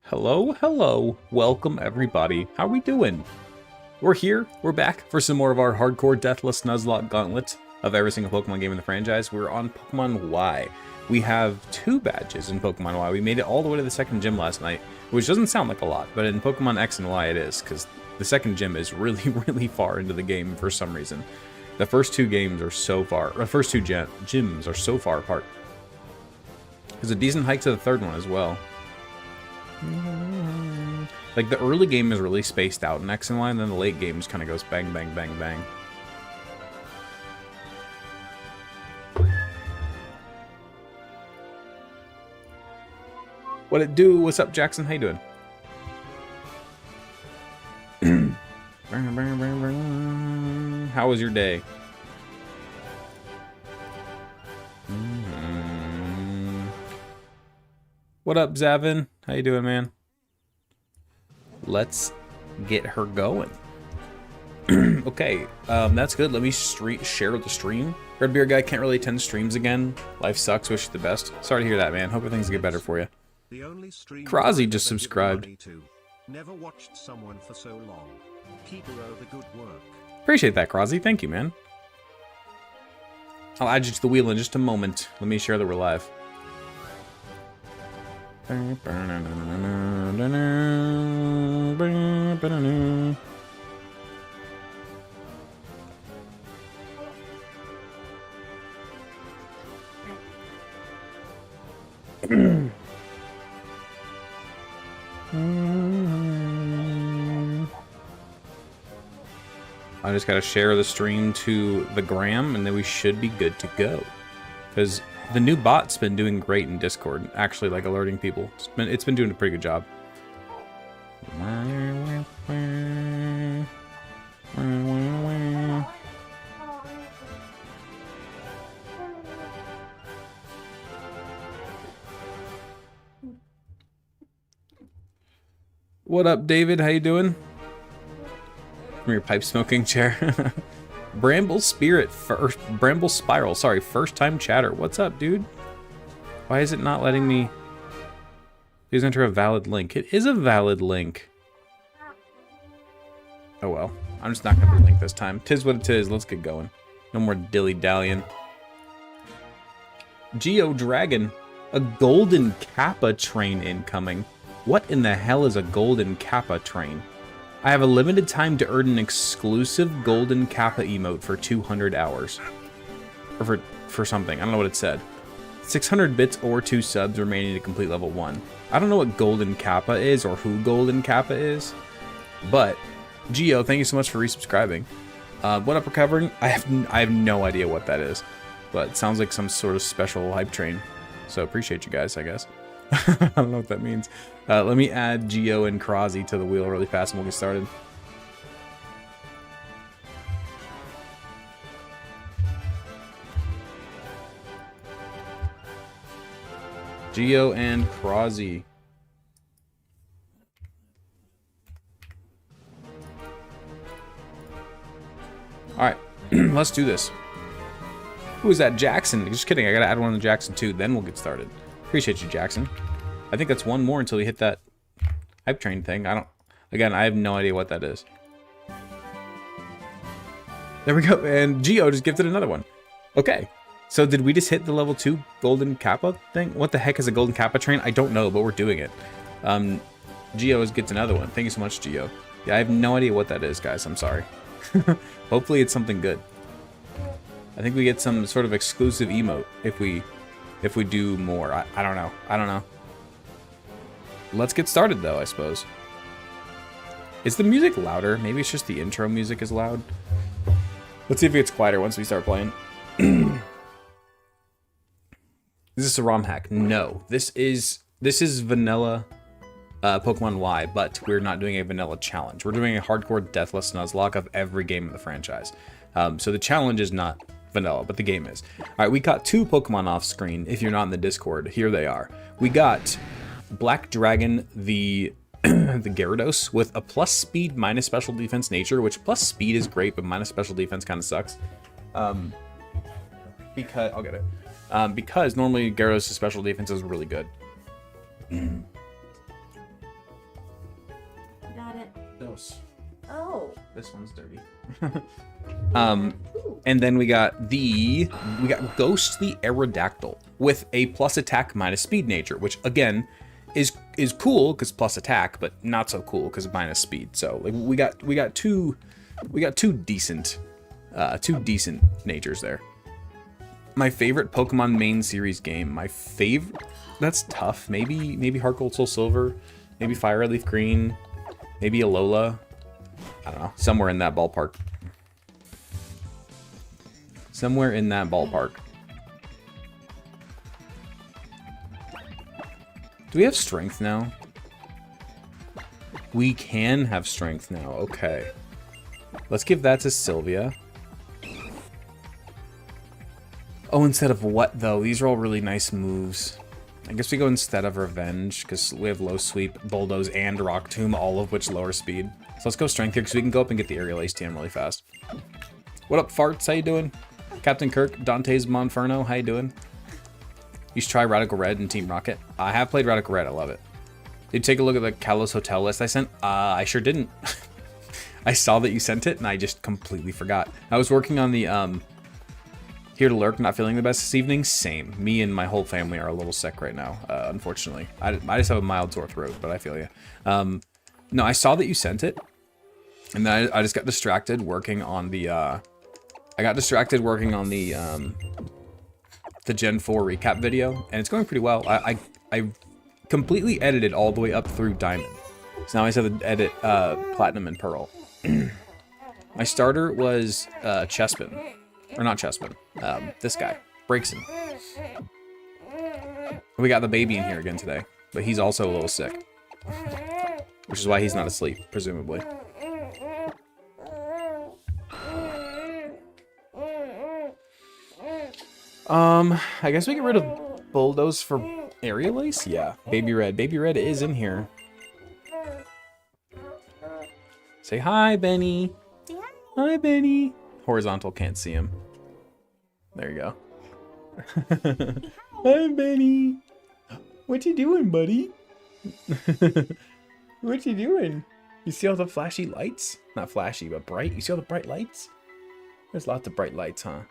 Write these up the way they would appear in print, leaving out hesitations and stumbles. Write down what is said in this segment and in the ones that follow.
Hello, hello, welcome everybody. How we doing? We're here, we're back for some more of our hardcore Deathless Nuzlocke Gauntlet of every single Pokemon game in the franchise. We're on Pokemon Y. We have 2 badges in Pokemon Y. We made it all the way to the second gym last night, which doesn't sound like a lot, but in Pokemon X and Y it is, because the second gym is really, really far into the game for some reason. The first 2 games are so far, the first 2 gyms are so far apart. There's a decent hike to the third one as well. Like, the early game is really spaced out in X and Y, and then the late game just kind of goes bang, bang, bang, bang. What it do? What's up, Jackson? How you doing? How was your day? What up, Zavin? How you doing, man? Let's get her going. Okay, that's good. Let me share the stream. Red Beard guy can't really attend streams again. Life sucks. Wish you the best. Sorry to hear that, man. Hope things get better for you. Krazi just subscribed. Never watched someone for so long. Keep up the good work. Appreciate that, Krazi. Thank you, man. I'll add you to the wheel in just a moment. Let me share that we're live. I just gotta share the stream to the gram, and then we should be good to go. Because the new bot's been doing great in Discord, actually, like alerting people. It's been doing a pretty good job. What up, David? How you doing? From your pipe smoking chair. Bramble Spiral, sorry, first time chatter. What's up, dude? Why is it not letting me? Please enter a valid link. It is a valid link. Oh well, I'm just not gonna link this time. Tis what it is. Let's get going. No more dilly-dallying. Geo Dragon, a golden Kappa train incoming. What in the hell is a golden Kappa train? I have a limited time to earn an exclusive golden Kappa emote for 200 hours. Or for something. I don't know what it said. 600 bits or 2 subs remaining to complete level 1. I don't know what golden Kappa is or who golden Kappa is. But, Geo, thank you so much for resubscribing. What up, recovering? I have no idea what that is. But it sounds like some sort of special hype train. So appreciate you guys, I guess. I don't know what that means. Let me add Geo and Krazi to the wheel really fast and we'll get started. Geo and Krazi. Alright, let's do this. Who is that? Jackson? Just kidding, I gotta add one to Jackson too, then we'll get started. Appreciate you, Jackson. I think that's one more until we hit that hype train thing. Again, I have no idea what that is. There we go, and Geo just gifted another one. Okay, so did we just hit the level 2 golden Kappa thing? What the heck is a golden Kappa train? I don't know, but we're doing it. Geo gets another one. Thank you so much, Geo. Yeah, I have no idea what that is, guys. I'm sorry. Hopefully it's something good. I think we get some sort of exclusive emote if we do more. I don't know. I don't know. Let's get started, though, I suppose. Is the music louder? Maybe it's just the intro music is loud. Let's see if it gets quieter once we start playing. Is this a ROM hack? No. This is vanilla Pokemon Y, but we're not doing a vanilla challenge. We're doing a hardcore Deathless Nuzlocke of every game in the franchise. So the challenge is not vanilla, but the game is. Alright, we got 2 Pokemon off screen. If you're not in the Discord, here they are. We got Black Dragon, the the Gyarados, with a plus speed minus special defense nature, which plus speed is great, but minus special defense kind of sucks. Because I'll get it. Because normally Gyarados' special defense is really good. This one's dirty. And then we got Ghost the Aerodactyl with a plus attack minus speed nature, which again is cool because plus attack, but not so cool because minus speed. So like we got two decent natures there. My favorite Pokemon main series game. My favorite. That's tough. Maybe Heart Gold Soul Silver. Maybe Fire Red Leaf Green. Maybe Alola. I don't know. Somewhere in that ballpark. Somewhere in that ballpark. Do we have strength now? We can have strength now. Okay. Let's give that to Sylvia. Oh, instead of what, though? These are all really nice moves. I guess we go instead of Revenge, because we have Low Sweep, Bulldoze, and Rock Tomb, all of which lower speed. So let's go Strength here, because we can go up and get the Aerial Ace TM really fast. What up, Farts? How you doing? Captain Kirk, Dante's Monferno, how you doing? You should try Radical Red and Team Rocket. I have played Radical Red, I love it. Did you take a look at the Kalos Hotel list I sent? I sure didn't. I saw that you sent it, and I just completely forgot. I was working on the, Here to Lurk, not feeling the best this evening. Same. Me and my whole family are a little sick right now, unfortunately. I just have a mild sore throat, but I feel you. No, I saw that you sent it, and then I just got distracted working on the, the Gen 4 recap video, and it's going pretty well. I completely edited all the way up through Diamond. So now I just have to edit Platinum and Pearl. My starter was Chespin. Or not Chespin. This guy. Breakson. We got the baby in here again today. But he's also a little sick. Which is why he's not asleep, presumably. I guess we get rid of Bulldoze for Aerial Ace? Yeah. Baby Red. Baby Red is in here. Say hi, Benny. Hi, Benny. Horizontal can't see him. There you go. Hi, Benny. What you doing, buddy? What you doing? You see all the flashy lights? Not flashy, but bright. You see all the bright lights? There's lots of bright lights, huh?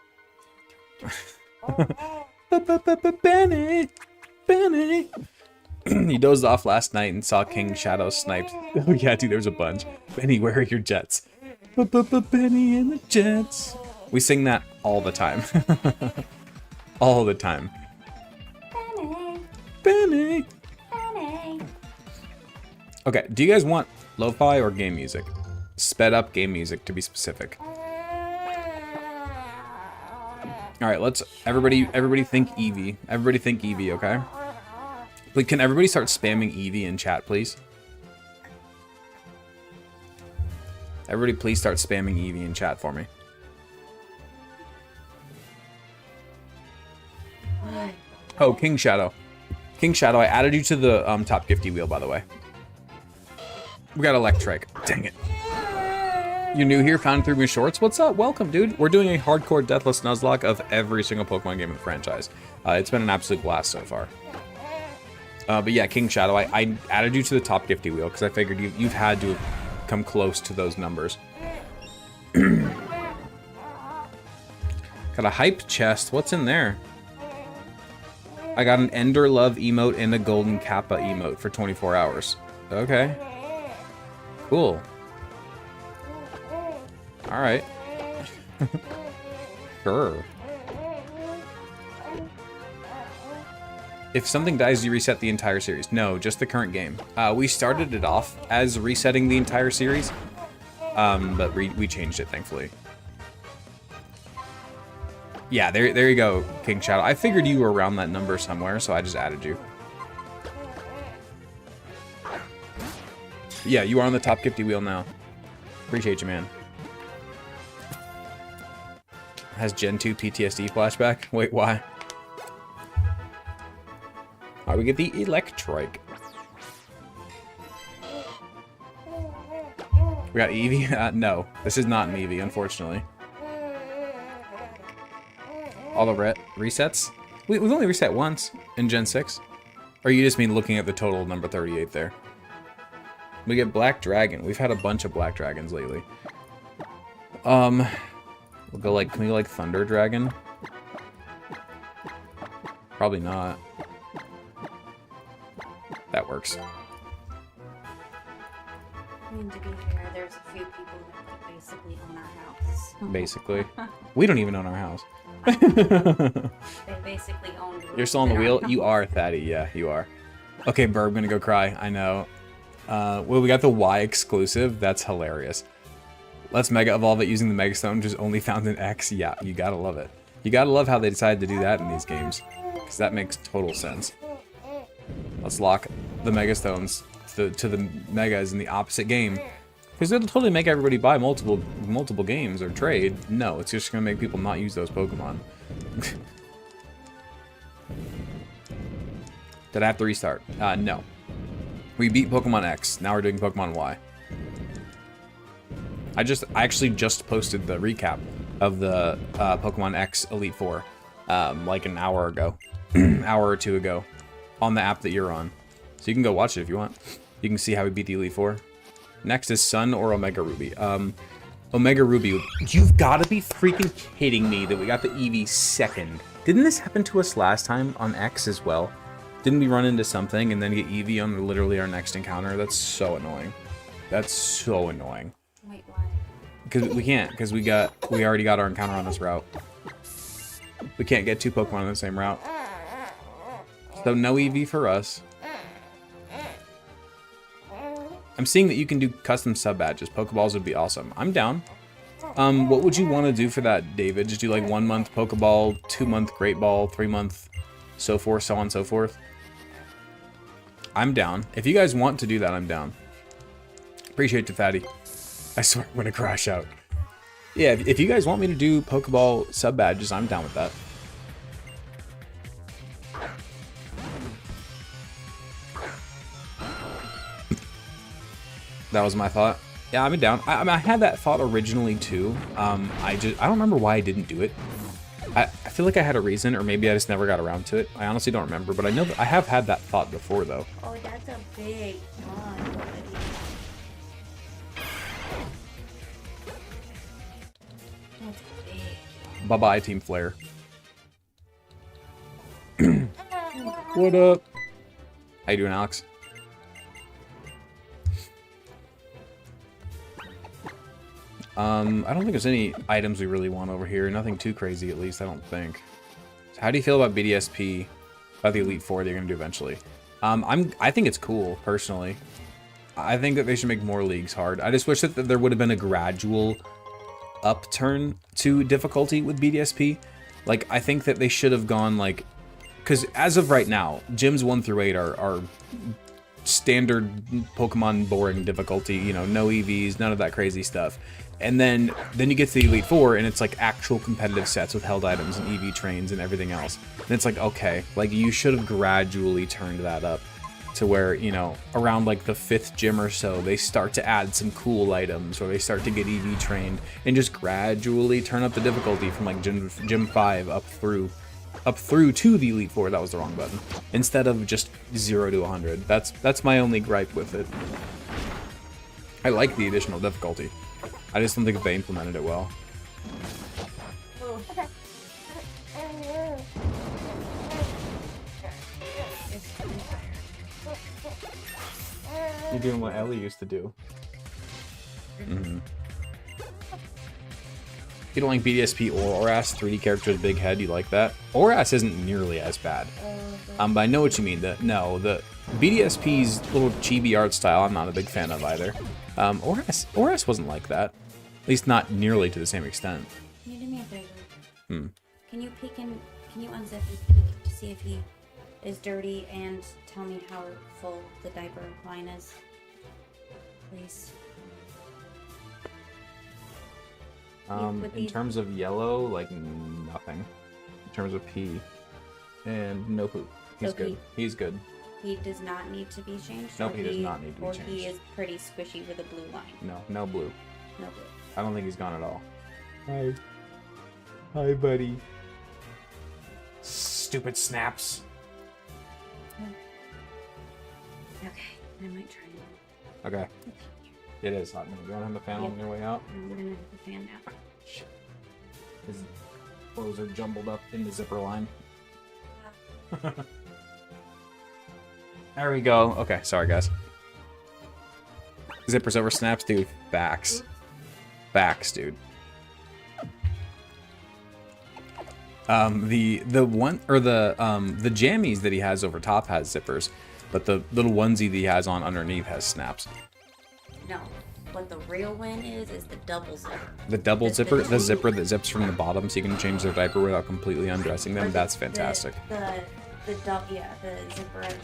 Benny! Benny! He dozed off last night and saw King Shadow sniped. Oh yeah, dude, there's a bunch. Benny, where are your jets? Benny and the Jets. We sing that all the time. All the time. Benny. Benny. Okay, do you guys want lo-fi or game music? Sped up game music, to be specific. All right, let's everybody think Eevee. Everybody think Eevee, okay? Like, can everybody start spamming Eevee in chat, please? Everybody please start spamming Eevee in chat for me. Oh, King Shadow. King Shadow, I added you to the top gifty wheel, by the way. We got Electric. Dang it. You're new here, found through my shorts. What's up? Welcome, dude. We're doing a hardcore Deathless Nuzlocke of every single Pokemon game in the franchise. It's been an absolute blast so far. But yeah, King Shadow, I added you to the top gifty wheel because I figured you've had to come close to those numbers. Got a hype chest. What's in there? I got an Ender Love emote and a Golden Kappa emote for 24 hours. Okay. Cool. Alright. Sure. If something dies, you reset the entire series. No, just the current game. We started it off as resetting the entire series, but we changed it, thankfully. Yeah, there you go, King Shadow. I figured you were around that number somewhere, so I just added you. Yeah, you are on the top gifty wheel now. Appreciate you, man. Has Gen 2 PTSD flashback? Wait, why? Alright, we get the Electric. We got Eevee? No, this is not an Eevee, unfortunately. All the resets? We've only reset once in Gen 6. Or you just mean looking at the total number 38 there. We get Black Dragon. We've had a bunch of Black Dragons lately. We'll go like, can we go like Thunder Dragon? Probably not. That works. I mean, to be fair, there's a few people that basically own our house. Basically. We don't even own our house. They basically own. You're still on the wheel? You are, Thaddy. Yeah, you are. Okay, Burb, gonna go cry. I know. Well, we got the Y exclusive. That's hilarious. Let's Mega Evolve it using the Mega Stone, which is only found in X. Yeah, you gotta love it. You gotta love how they decided to do that in these games. Because that makes total sense. Let's lock the Mega Stones to the Megas in the opposite game. Because it'll totally make everybody buy multiple games or trade. No, it's just gonna make people not use those Pokemon. Did I have to restart? No. We beat Pokemon X. Now we're doing Pokemon Y. I actually just posted the recap of the Pokemon X Elite Four, like an hour ago, hour or two ago, on the app that you're on. So you can go watch it if you want. You can see how we beat the Elite Four. Next is Sun or Omega Ruby. Omega Ruby. You've got to be freaking kidding me that we got the Eevee second. Didn't this happen to us last time on X as well? Didn't we run into something and then get Eevee on literally our next encounter? That's so annoying. That's so annoying. Wait, why? Because we can't, because we already got our encounter on this route. We can't get two Pokemon on the same route. So no Eevee for us. I'm seeing that you can do custom sub badges. Pokeballs would be awesome. I'm down. What would you want to do for that, David? Just do like 1 month Pokeball, 2 month Great Ball, 3 month so forth, so on and so forth. I'm down. If you guys want to do that, I'm down. Appreciate you, Fatty. I swear I'm gonna crash out. Yeah, if you guys want me to do Pokeball sub badges, I'm down with that. That was my thought. Yeah, I'm down. I had that thought originally too. I don't remember why I didn't do it. I feel like I had a reason, or maybe I just never got around to it. I honestly don't remember, but I know that I have had that thought before though. Oh, that's a big one. That's big. Bye-bye, Team Flare. What up? How you doing, Alex? I don't think there's any items we really want over here. Nothing too crazy, at least, I don't think. So how do you feel about BDSP, about the Elite Four they're going to do eventually? I think it's cool, personally. I think that they should make more leagues hard. I just wish that there would have been a gradual upturn to difficulty with BDSP. Like, I think that they should have gone, like... Because as of right now, gyms 1 through 8 are standard Pokemon boring difficulty. You know, no EVs, none of that crazy stuff. And then you get to the Elite Four, and it's like actual competitive sets with held items and EV trains and everything else. And it's like, okay, like you should have gradually turned that up to where, you know, around like the 5th gym or so, they start to add some cool items, or they start to get EV trained, and just gradually turn up the difficulty from like gym 5 up through to the Elite Four. That was the wrong button. Instead of just 0 to 100. That's my only gripe with it. I like the additional difficulty. I just don't think they implemented it well. You're doing what Ellie used to do. Mm-hmm. You don't like BDSP or Oras, 3D characters, big head, you like that? Oras isn't nearly as bad. But I know what you mean. The BDSP's little chibi art style, I'm not a big fan of either. Oras wasn't like that. At least not nearly to the same extent. Can you do me a favor? Can you unzip his peek to see if he is dirty and tell me how full the diaper line is? Please. In terms of yellow, like nothing. In terms of pee. And no poop. He's good. He's good. He does not need to be changed? Nope, he does not need to be changed. Or he is pretty squishy with a blue line? No blue. No blue. I don't think he's gone at all. Hi, buddy. Stupid snaps. Okay, I might try it. Okay. It is hot. You don't have the fan Yep. on your way out? We're gonna have the fan now. His clothes are jumbled up in the zipper line. There we go. Okay, sorry guys. Zippers over snaps, dude. Backs. Backs, dude. The one or the jammies that he has over top has zippers, but the little onesie that he has on underneath has snaps. No. What the real win is the double zipper. The double zipper, the zipper that zips from the bottom so you can change their diaper without completely undressing them. That's fantastic. The zipper at the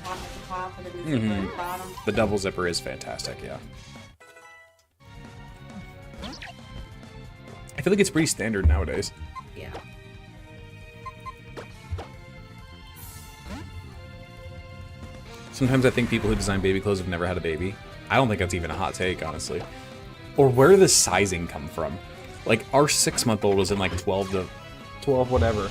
top and then the zipper at the bottom. The double zipper is fantastic, yeah. I feel like it's pretty standard nowadays. Yeah. Sometimes I think people who design baby clothes have never had a baby. I don't think that's even a hot take, honestly. Or where did the sizing come from? Like, our 6-month-old was in like 12 whatever.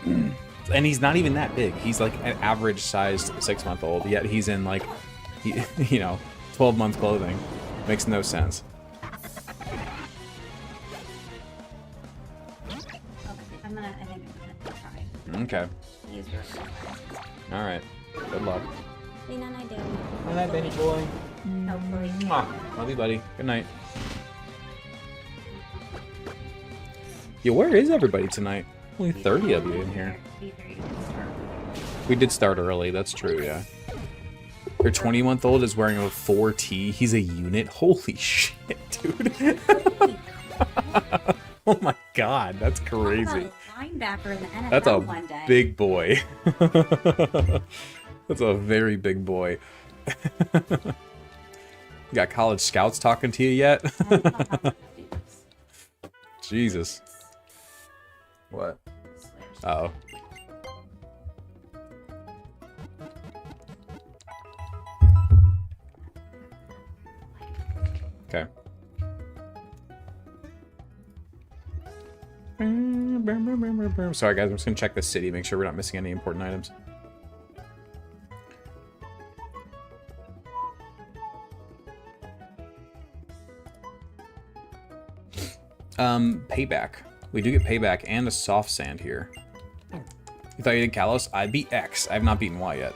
And he's not even that big. He's like an average sized 6-month-old, yet he's in like, 12-month clothing. Makes no sense. Okay, I think I'm gonna try. Okay. Use your Alright. Good luck. Say night, Daddy. Good night, Benny boy. Hopefully. Mwah. Love you, buddy. Good night. Yeah, where is everybody tonight? Only 30 of you in here. We did start early, that's true, yeah. Your 20-month-old is wearing a 4T. He's a unit? Holy shit, dude. Oh my god, that's crazy. Linebacker in the NFL That's a one day. big boy. That's a very big boy. Got college scouts talking to you yet? Jesus. What? Uh-oh. Okay. Sorry guys, I'm just gonna check the city, make sure we're not missing any important items. Payback. We do get payback and a soft sand here. You thought you did Kalos? I beat X. I have not beaten Y yet.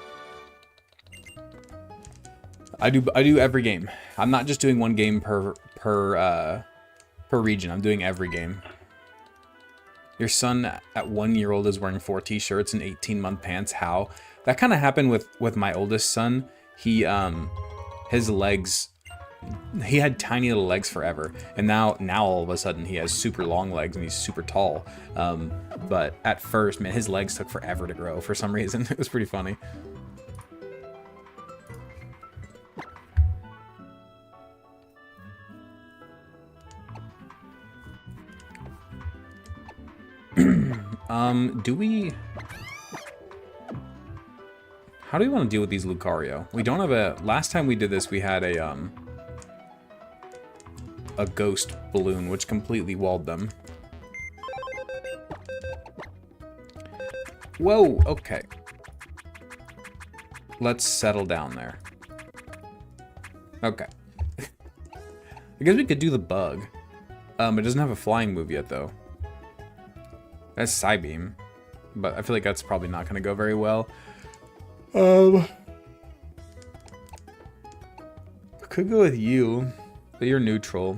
I do every game. I'm not just doing one game per region. I'm doing every game. Your son at 1-year-old is wearing 4 t-shirts and 18-month pants. How? That kind of happened with my oldest son. He his legs, he had tiny little legs forever, and now all of a sudden he has super long legs and he's super tall. But at first, man, his legs took forever to grow for some reason. It was pretty funny. Do we... How do we want to deal with these Lucario? We don't have a... Last time we did this, we had a ghost balloon, which completely walled them. Whoa, okay. Let's settle down there. Okay. I guess we could do the bug. It doesn't have a flying move yet, though. That's Psybeam, but I feel like that's probably not going to go very well. Could go with you, but you're neutral.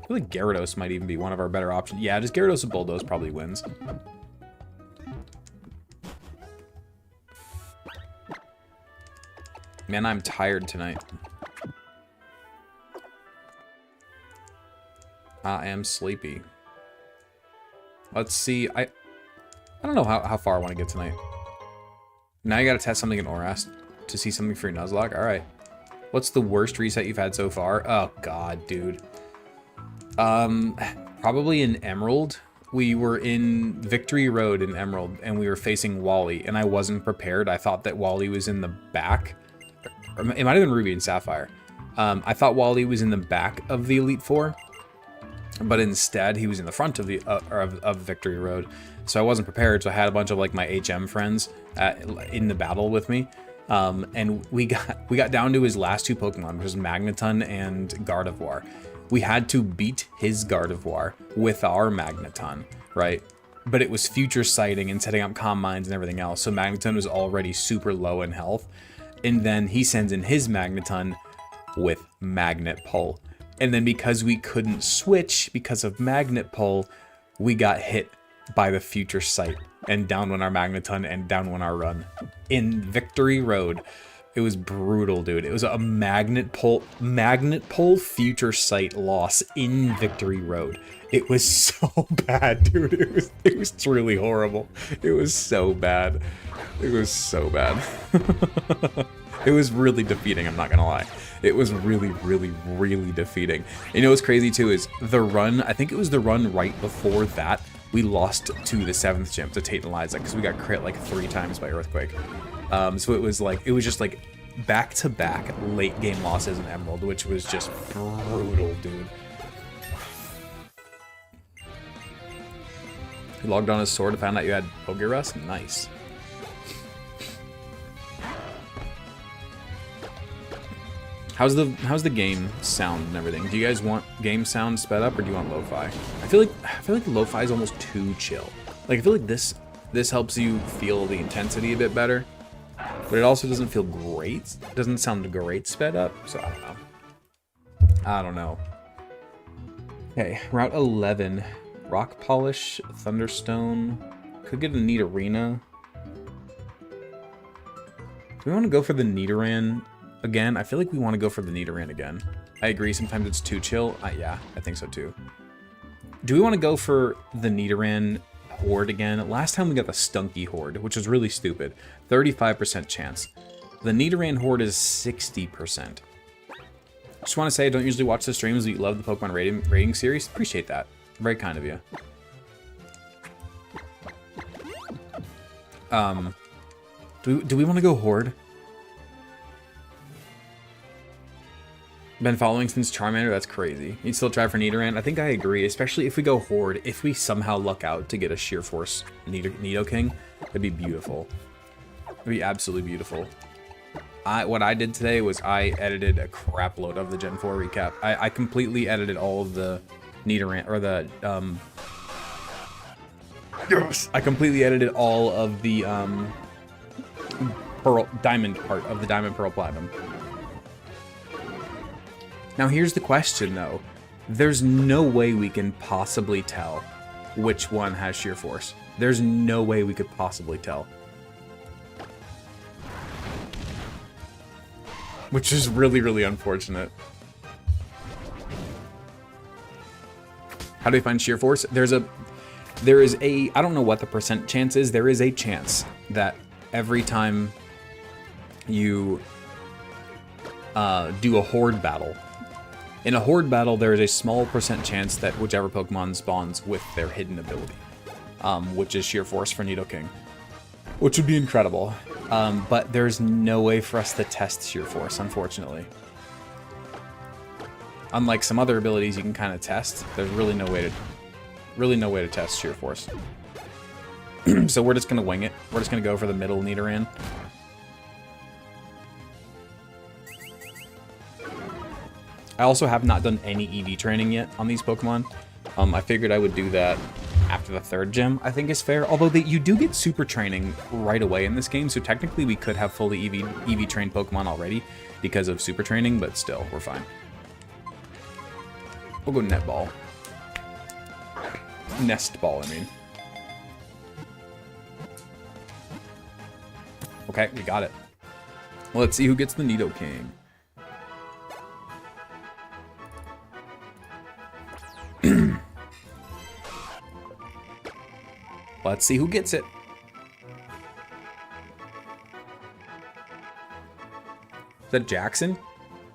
I feel like Gyarados might even be one of our better options. Yeah, just Gyarados and Bulldoze probably wins. Man, I'm tired tonight. I am sleepy. Let's see. I don't know how far I want to get tonight. Now you gotta test something in Orast to see something for your Nuzlocke. Alright. What's the worst reset you've had so far? Oh god, dude. Probably in Emerald. We were in Victory Road in Emerald and we were facing Wally and I wasn't prepared. I thought that Wally was in the back. Or it might have been Ruby and Sapphire. I thought Wally was in the back of the Elite Four. But instead, he was in the front of the of Victory Road, so I wasn't prepared. So I had a bunch of like my HM friends in the battle with me, And we got down to his last 2 Pokemon, which was Magneton and Gardevoir. We had to beat his Gardevoir with our Magneton, right? But it was future sighting and setting up Calm Minds and everything else. So Magneton was already super low in health. And then he sends in his Magneton with Magnet Pull. And then because we couldn't switch because of Magnet Pull, we got hit by the future sight. And down went our Magneton and down went our run. In Victory Road. It was brutal, dude. It was a Magnet Pull future sight loss in Victory Road. It was so bad, dude. It was truly horrible. It was so bad. It was so bad. It was really defeating, I'm not gonna lie. It was really, really, really defeating. You know what's crazy too is the run, I think it was the run right before that, we lost to the 7th gym, to Tate and Liza, because we got crit like 3 times by Earthquake. So it was just like back-to-back late game losses in Emerald, which was just brutal, dude. You logged on his sword and found out you had Pogerus? Nice. How's the game sound and everything? Do you guys want game sound sped up or do you want lo-fi? I feel like lo-fi is almost too chill. Like I feel like this helps you feel the intensity a bit better. But it also doesn't feel great. It doesn't sound great sped up, so I don't know. I don't know. Okay, Route 11. Rock Polish, Thunderstone. Could get a neat arena. Do we want to go for the Nidoran again? I feel like we want to go for the Nidoran again. I agree, sometimes it's too chill. Yeah, I think so too. Do we want to go for the Nidoran Horde again? Last time we got the Stunky Horde, which was really stupid. 35% chance. The Nidoran Horde is 60%. Just want to say I don't usually watch the streams, but you love the Pokemon rating series. Appreciate that. Very kind of you. Do we want to go Horde? Been following since Charmander? That's crazy. You'd still try for Nidoran? I think I agree, especially if we go Horde. If we somehow luck out to get a Sheer Force Nidoking, that'd be beautiful. It'd be absolutely beautiful. What I did today was I edited a crap load of the Gen 4 recap. I completely edited all of the Nidoran, or the, I completely edited all of the, Diamond part of the Diamond Pearl Platinum. Now here's the question though. There's no way we can possibly tell which one has Sheer Force. There's no way we could possibly tell. Which is really, really unfortunate. How do we find Sheer Force? There is a, I don't know what the percent chance is, there is a chance that every time you do a Horde battle, in a Horde battle, there is a small percent chance that whichever Pokemon spawns with their hidden ability, which is Sheer Force for Nidoking, which would be incredible. But there's no way for us to test Sheer Force, unfortunately. Unlike some other abilities you can kind of test, there's really no way to test Sheer Force. So we're just gonna wing it. We're just gonna go for the middle Nidoran. I also have not done any EV training yet on these Pokemon. I figured I would do that after the 3rd gym, I think is fair. Although you do get super training right away in this game, so technically we could have fully EV trained Pokemon already because of super training, but still, we're fine. We'll go Net Ball. Nest Ball, I mean. Okay, we got it. Well, let's see who gets the Nidoking. Let's see who gets it. Is that Jackson?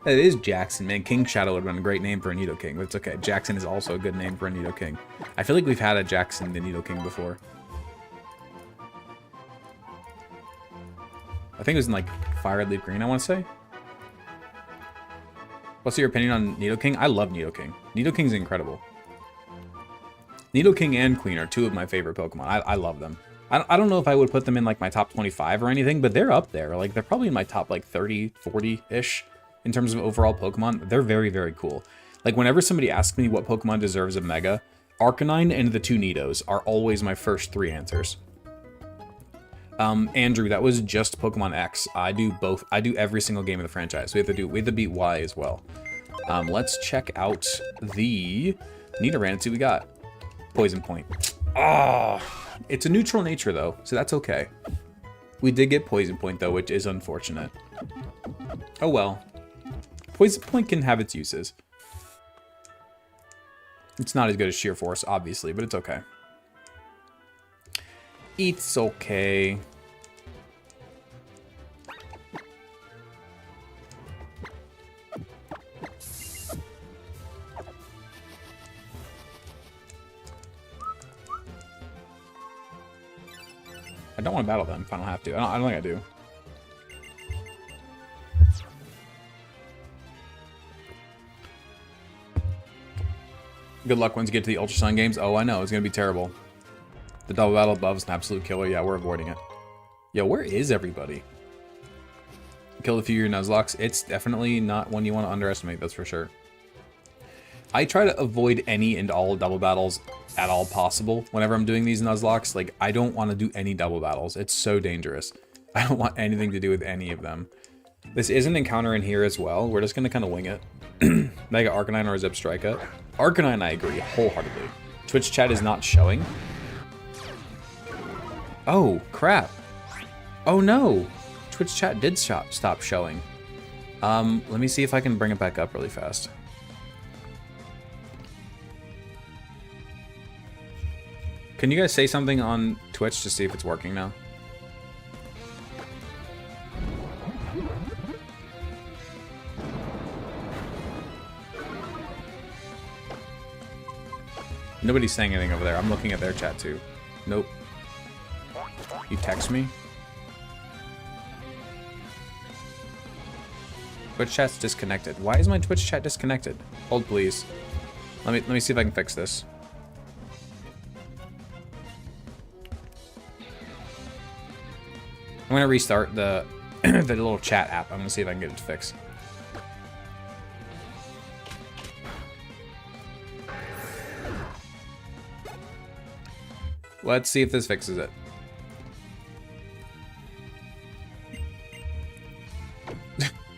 It is Jackson, man. King Shadow would have been a great name for a Nidoking, but it's okay. Jackson is also a good name for a Nidoking. I feel like we've had a Jackson the Nidoking before. I think it was in like Fire Red Leaf Green, I want to say. What's your opinion on Nidoking? I love Nidoking. Nidoking's incredible. Nidoking and Queen are 2 of my favorite Pokemon. I love them. I don't know if I would put them in like my top 25 or anything, but they're up there. Like they're probably in my top like 30, 40-ish in terms of overall Pokemon. They're very, very cool. Like whenever somebody asks me what Pokemon deserves a Mega, Arcanine and the two Nidos are always my first 3 answers. Andrew, that was just Pokemon X. I do both. I do every single game of the franchise. We have to beat Y as well. Let's check out the Nidoran and see what we got. Poison Point. Oh, it's a neutral nature though, so that's okay. We did get Poison Point though, which is unfortunate. Oh well. Poison Point can have its uses. It's not as good as Sheer Force, obviously, but it's okay. It's okay. I don't want to battle them if I don't have to. I don't think I do. Good luck once you get to the Ultra Sun games. Oh, I know. It's going to be terrible. The double battle above is an absolute killer. Yeah, we're avoiding it. Yo, where is everybody? Killed a few of your Nuzlocks. It's definitely not one you want to underestimate, that's for sure. I try to avoid any and all double battles at all possible whenever I'm doing these Nuzlocks. Like, I don't want to do any double battles. It's so dangerous. I don't want anything to do with any of them. This is an encounter in here as well. We're just going to kind of wing it. Mega Arcanine or Zebstrika. Arcanine, I agree wholeheartedly. Twitch chat is not showing. Oh, crap. Oh, no. Twitch chat did stop showing. Let me see if I can bring it back up really fast. Can you guys say something on Twitch to see if it's working now? Nobody's saying anything over there. I'm looking at their chat too. Nope. You text me? Twitch chat's disconnected. Why is my Twitch chat disconnected? Hold please. Let me see if I can fix this. I'm gonna restart the the little chat app. I'm gonna see if I can get it to fix. Let's see if this fixes it.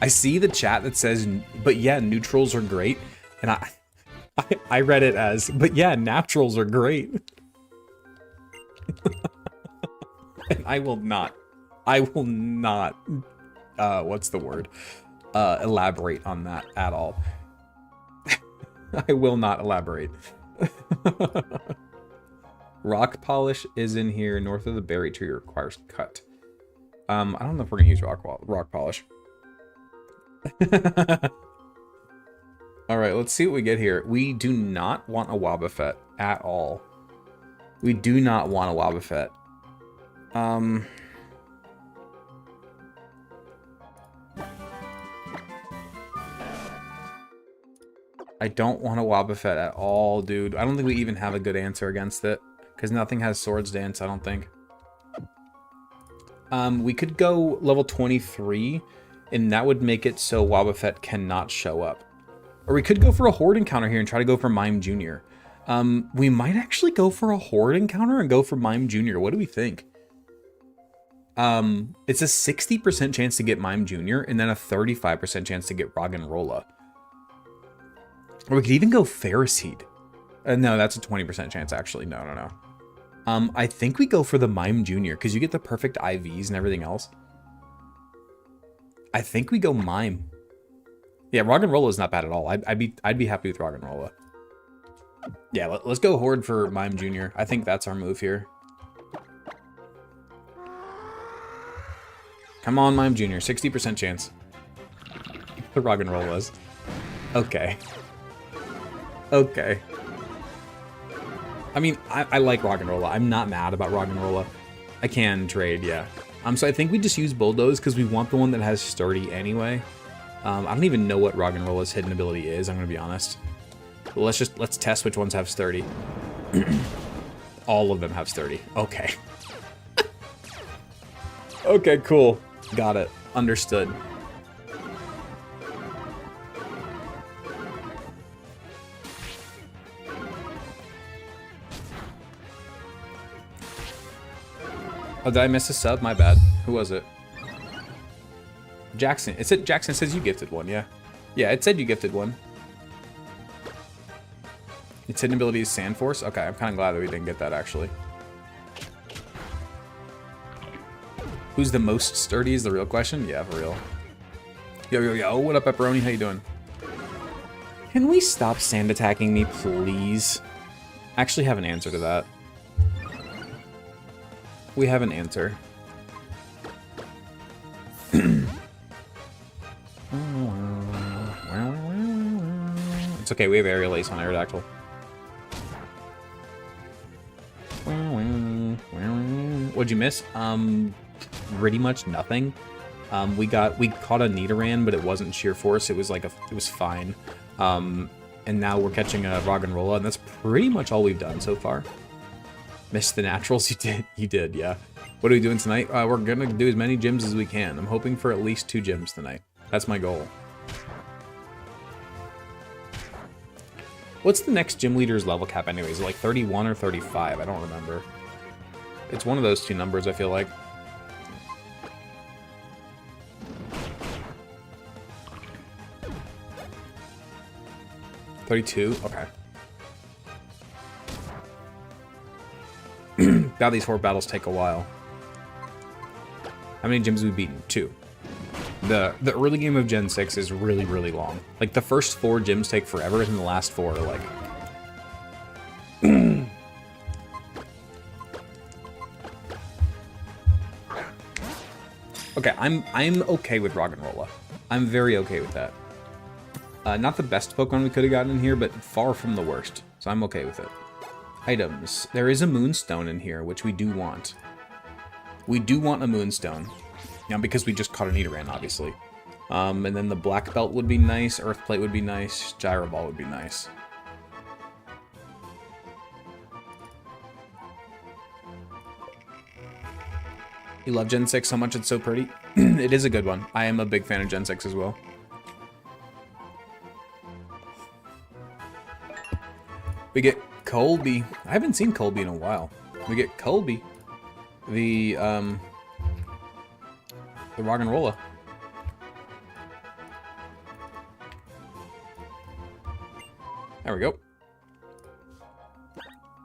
I see the chat that says, but yeah, neutrals are great. And I read it as, but yeah, naturals are great. And I will not, what's the word? Elaborate on that at all. I will not elaborate. Rock polish is in here. North of the berry tree requires cut. I don't know if we're gonna use rock polish. All right, let's see what we get here. We do not want a Wobbuffet at all. We do not want a Wobbuffet. I don't want a Wobbuffet at all, dude. I don't think we even have a good answer against it. Because nothing has Swords Dance, I don't think. We could go level 23, and that would make it so Wobbuffet cannot show up. Or we could go for a Horde encounter here and try to go for Mime Jr. We might actually go for a Horde encounter and go for Mime Jr. What do we think? It's a 60% chance to get Mime Jr. and then a 35% chance to get Roggenrola. Or we could even go Ferroseed. No, that's a 20% chance, actually. No. I think we go for the Mime Jr. because you get the perfect IVs and everything else. I think we go Mime. Yeah, Roggenrola is not bad at all. I'd be happy with Roggenrola. Yeah, let's go Horde for Mime Jr. I think that's our move here. Come on, Mime Jr. 60% chance. The Roggenrolas. Okay. Okay. I mean, I like Roggenrola. I'm not mad about Roggenrola. I can trade, yeah. So I think we just use Bulldoze because we want the one that has Sturdy anyway. I don't even know what Roggenrola's hidden ability is, I'm gonna be honest. But let's test which ones have Sturdy. All of them have Sturdy. Okay. Okay, cool. Got it. Understood. Oh, did I miss a sub? My bad. Who was it? Jackson. It said Jackson says you gifted one, yeah. Yeah, it said you gifted one. Its hidden ability is Sand Force? Okay, I'm kind of glad that we didn't get that, actually. Who's the most sturdy is the real question? Yeah, for real. Yo, what up, Pepperoni? How you doing? Can we stop sand attacking me, please? I actually have an answer to that. We have an answer. It's okay, we have Aerial Ace on Aerodactyl. What'd you miss? Pretty much nothing. We caught a Nidoran, but it wasn't sheer force. It was like it was fine. And now we're catching a Roggenrola, and that's pretty much all we've done so far. Missed the naturals? You did, yeah. What are we doing tonight? We're gonna do as many gyms as we can. I'm hoping for at least 2 gyms tonight. That's my goal. What's the next gym leader's level cap anyways? Like 31 or 35? I don't remember. It's one of those 2 numbers, I feel like. $32? Okay. Now these Horde battles take a while. How many gyms have we beaten? 2. The early game of Gen 6 is really, really long. Like, the first 4 gyms take forever, and the last 4 are like... Okay, I'm okay with Roggenrola. I'm very okay with that. Not the best Pokemon we could have gotten in here, but far from the worst. So I'm okay with it. Items. There is a Moonstone in here, which we do want. We do want a Moonstone. Now, because we just caught a Nidoran, obviously. And then the Black Belt would be nice. Earth Plate would be nice. Gyro Ball would be nice. You love Gen 6 so much it's so pretty? It is a good one. I am a big fan of Gen 6 as well. We get Colby. I haven't seen Colby in a while. We get Colby. The Roggenrola. There we go.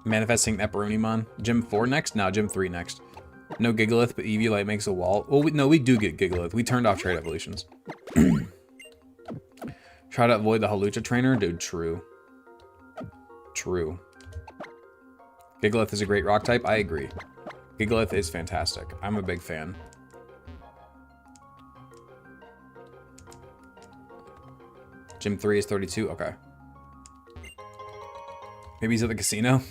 Manifesting Epperonimon. Gym 4 next? No, Gym 3 next. No Gigalith, but Eviolite makes a wall. Well, no, we do get Gigalith. We turned off trade evolutions. Try to avoid the Halucha trainer? Dude, true. True. Gigalith is a great rock type? I agree. Gigalith is fantastic. I'm a big fan. Gym 3 is 32? Okay. Maybe he's at the casino?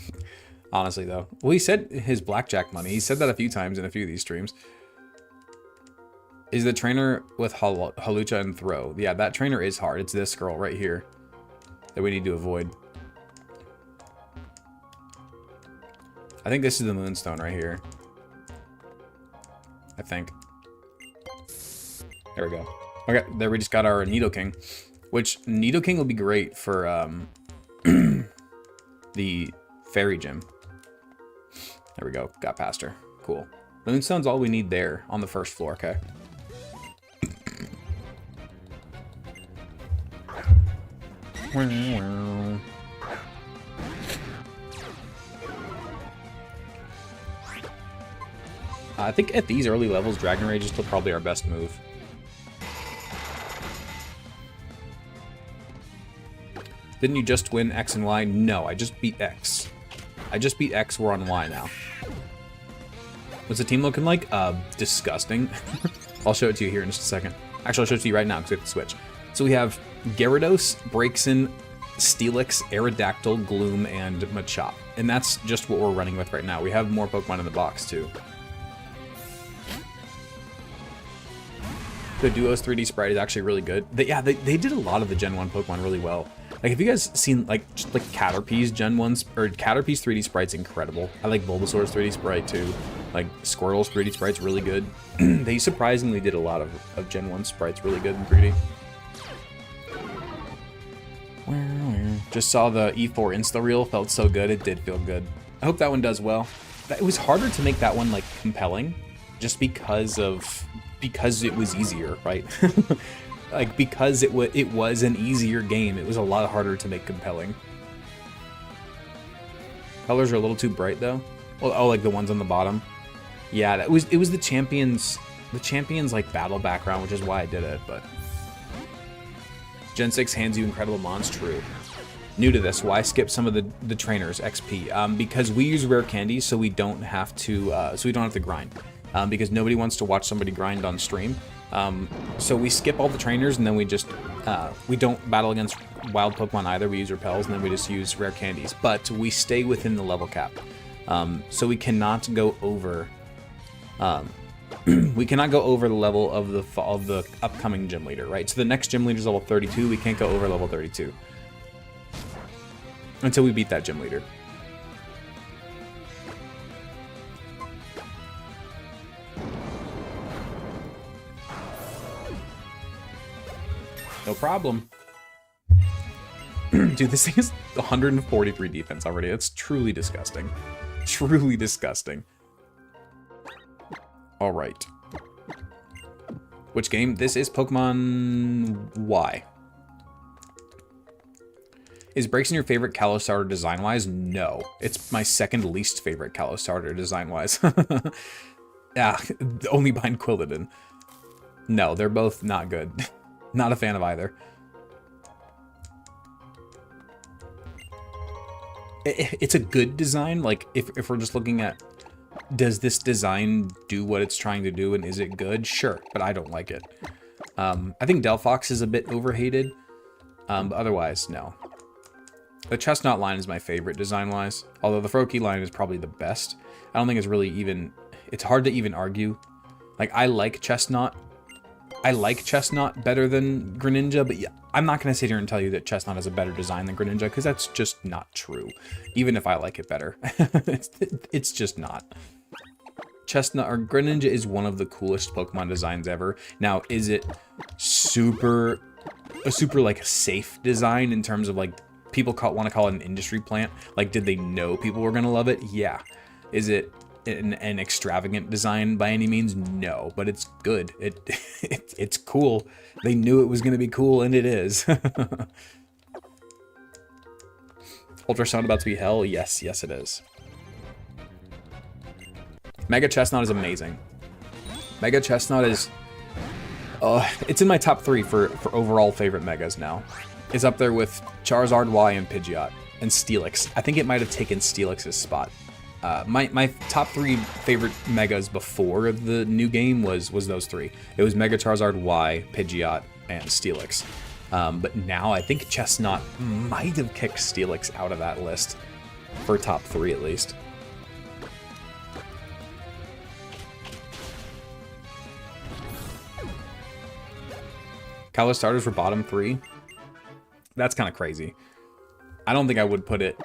Honestly, though. Well, he said his blackjack money. He said that a few times in a few of these streams. Is the trainer with Halucha and Throw? Yeah, that trainer is hard. It's this girl right here that we need to avoid. I think this is the Moonstone right here. I think. There we go. Okay, there we just got our Nidoking. Which, Nidoking will be great for the Fairy Gym. There we go. Got past her. Cool. Moonstone's all we need there on the first floor, okay? I think at these early levels, Dragon Rage is still probably our best move. Didn't you just win X and Y? No, I just beat X. I just beat X, we're on Y now. What's the team looking like? Disgusting. I'll show it to you here in just a second. Actually, I'll show it to you right now because we have to switch. So we have Gyarados, Braixen, Steelix, Aerodactyl, Gloom, and Machop. And that's just what we're running with right now. We have more Pokemon in the box, too. The Duo's 3D sprite is actually really good. They did a lot of the Gen 1 Pokemon really well. Like, have you guys seen, like Caterpie's Gen 1's, or Caterpie's 3D sprite's incredible. I like Bulbasaur's 3D sprite, too. Like, Squirtle's 3D sprite's really good. They surprisingly did a lot of Gen 1 sprites really good in 3D. Just saw the E4 insta-reel, felt so good, it did feel good. I hope that one does well. It was harder to make that one, like, compelling, just because it was easier, right? Like, because it was an easier game, it was a lot harder to make compelling. Colors are a little too bright, though. Well, oh, like the ones on the bottom. Yeah, it was the champions like battle background, which is why I did it, but Gen 6 hands you incredible mons, true. New to this, why skip some of the trainers XP? Because we use rare candies, so we don't have to grind. Because nobody wants to watch somebody grind on stream. So we skip all the trainers, and then we just we don't battle against wild Pokemon either. We use repels, and then we just use rare candies. But we stay within the level cap, so we cannot go over. We cannot go over the level of the upcoming gym leader, right? So the next gym leader is level 32. We can't go over level 32 until we beat that gym leader. No problem. Dude, this thing is 143 defense already. It's truly disgusting. Truly disgusting. Alright. Which game? This is Pokemon Y. Is Braixen your favorite Kalos starter design-wise? No. It's my second least favorite Kalos starter design-wise. Yeah, only behind Quilladin. No, they're both not good. Not a fan of either. It's a good design. Like, if we're just looking at, does this design do what it's trying to do and is it good? Sure, but I don't like it. I think Delphox is a bit overhated, but otherwise, no. The Chestnut line is my favorite design-wise, although the Froakie line is probably the best. I don't think it's really even, it's hard to even argue. Like, I like Chestnut better than Greninja, but yeah, I'm not going to sit here and tell you that Chestnut has a better design than Greninja, because that's just not true, even if I like it better. It's just not. Chestnut or Greninja is one of the coolest Pokemon designs ever. Now, is it a super like safe design in terms of like people want to call it an industry plant? Like, did they know people were going to love it? Yeah. Is it an extravagant design by any means? No, but it's good. It's cool. They knew it was going to be cool, and it is. Ultrasound about to be hell? Yes, yes it is. Mega Chestnut is amazing. Mega Chestnut is... it's in my top 3 for overall favorite Megas now. It's up there with Charizard Y and Pidgeot, and Steelix. I think it might have taken Steelix's spot. My top 3 favorite Megas before the new game was those 3. It was Mega Charizard Y, Pidgeot, and Steelix. But now I think Chestnut might have kicked Steelix out of that list for top 3 at least. Kalos starters for bottom 3? That's kind of crazy. I don't think I would put it...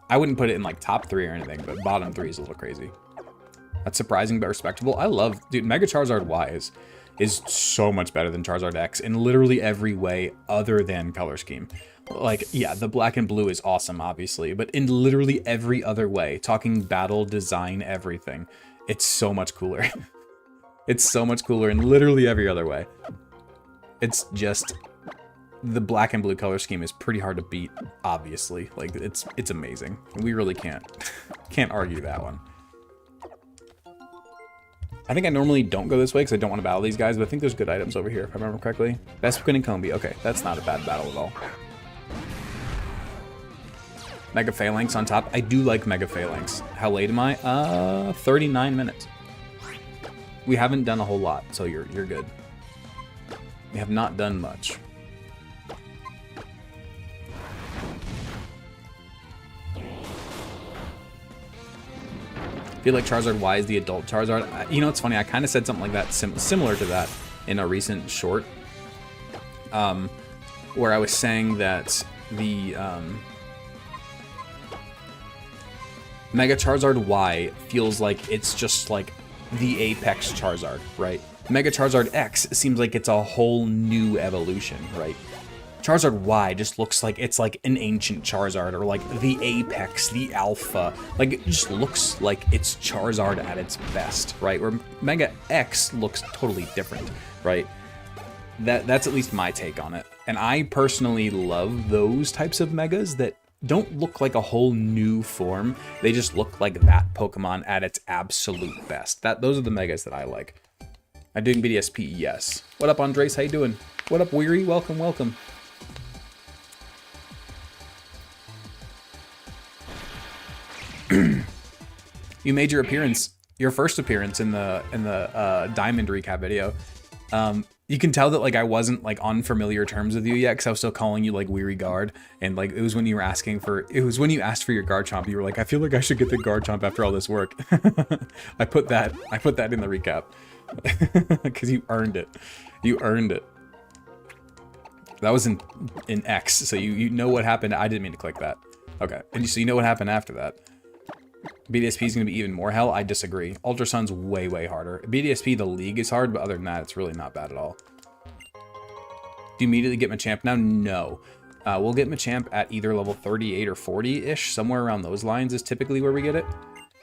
I wouldn't put it in like top 3 or anything, but bottom 3 is a little crazy. That's surprising but respectable. I love... Dude, Mega Charizard Y is so much better than Charizard X in literally every way other than color scheme. Like, yeah, the black and blue is awesome, obviously, but in literally every other way, talking battle, design, everything, it's so much cooler. It's so much cooler in literally every other way. It's just... The black and blue color scheme is pretty hard to beat, obviously. Like, it's amazing. We really can't argue that one. I think I normally don't go this way because I don't want to battle these guys, but I think there's good items over here, if I remember correctly. Best Quinn and Combi. Okay, that's not a bad battle at all. Mega Phalanx on top. I do like Mega Phalanx. How late am I? 39 minutes. We haven't done a whole lot, so you're good. We have not done much. I feel like Charizard Y is the adult Charizard. You know, it's funny, I kind of said something like that, similar to that in a recent short, where I was saying that the Mega Charizard Y feels like it's just like the Apex Charizard, right? Mega Charizard X seems like it's a whole new evolution, right? Charizard Y just looks like it's like an ancient Charizard, or like the Apex, the Alpha. Like, it just looks like it's Charizard at its best, right? Where Mega X looks totally different, right? That's at least my take on it. And I personally love those types of Megas that don't look like a whole new form. They just look like that Pokemon at its absolute best. Those are the Megas that I like. I'm doing BDSP, yes. What up, Andres? How you doing? What up, Weary? Welcome, welcome. You made your appearance, your first appearance in the Diamond recap video. You can tell that like I wasn't like on familiar terms with you yet, because I was still calling you like Weary Guard, and like it was when you were asking for, it was when you asked for your Garchomp. You were like, I feel like I should get the Garchomp after all this work. I put that in the recap because you earned it. You earned it. That was in X, so you know what happened. I didn't mean to click that. Okay, and so you know what happened after that. BDSP is going to be even more hell? I disagree. Ultra Sun's way, way harder. BDSP, the league is hard, but other than that, it's really not bad at all. Do you immediately get Machamp now? No. We'll get Machamp at either level 38 or 40-ish. Somewhere around those lines is typically where we get it.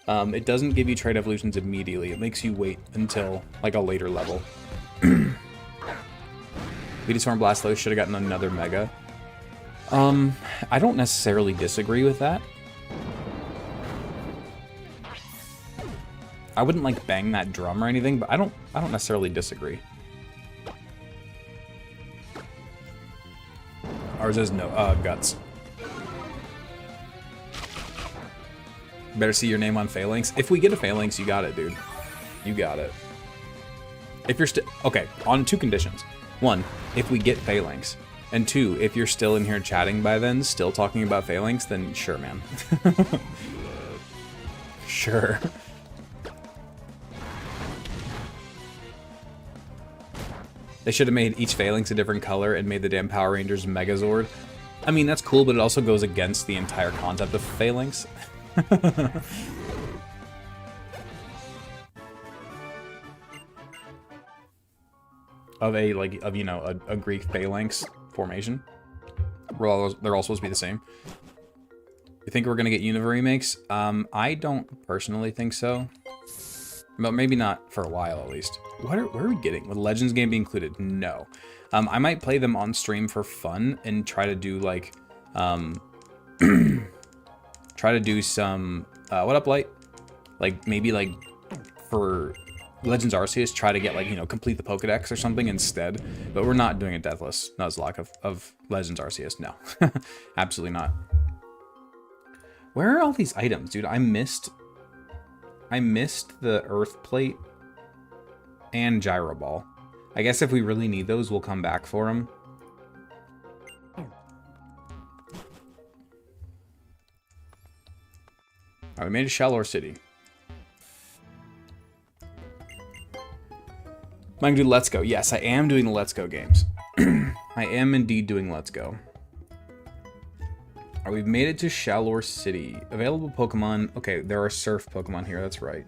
It doesn't give you trait evolutions immediately. It makes you wait until like a later level. Venusaur Blastoise should have gotten another Mega. I don't necessarily disagree with that. I wouldn't like bang that drum or anything, but I don't necessarily disagree. Ours is no guts. Better see your name on Phalanx. If we get a Phalanx, you got it, dude. You got it. If you're still okay, on two conditions. One, if we get Phalanx. And two, if you're still in here chatting by then, still talking about Phalanx, then sure, man. Sure. They should have made each Phalanx a different color and made the damn Power Rangers Megazord. I mean, that's cool, but it also goes against the entire concept of Phalanx. you know, a Greek Phalanx formation. They're all supposed to be the same. You think we're gonna get Unova remakes? I don't personally think so. But maybe not for a while, at least. What are we getting? With Legends game be included? No. I might play them on stream for fun and try to do like, try to do some, what up, Light? Like maybe like for Legends Arceus, try to get like, you know, complete the Pokedex or something instead. But we're not doing a Deathless Nuzlocke of Legends Arceus. No, absolutely not. Where are all these items, dude? I missed the Earth Plate and Gyro Ball. I guess if we really need those, we'll come back for them. Alright, we made a Shallor City. Am I gonna do Let's Go? Yes, I am doing the Let's Go games. I am indeed doing Let's Go. Alright, we've made it to Shallor City. Available Pokemon. Okay, there are Surf Pokemon here, that's right.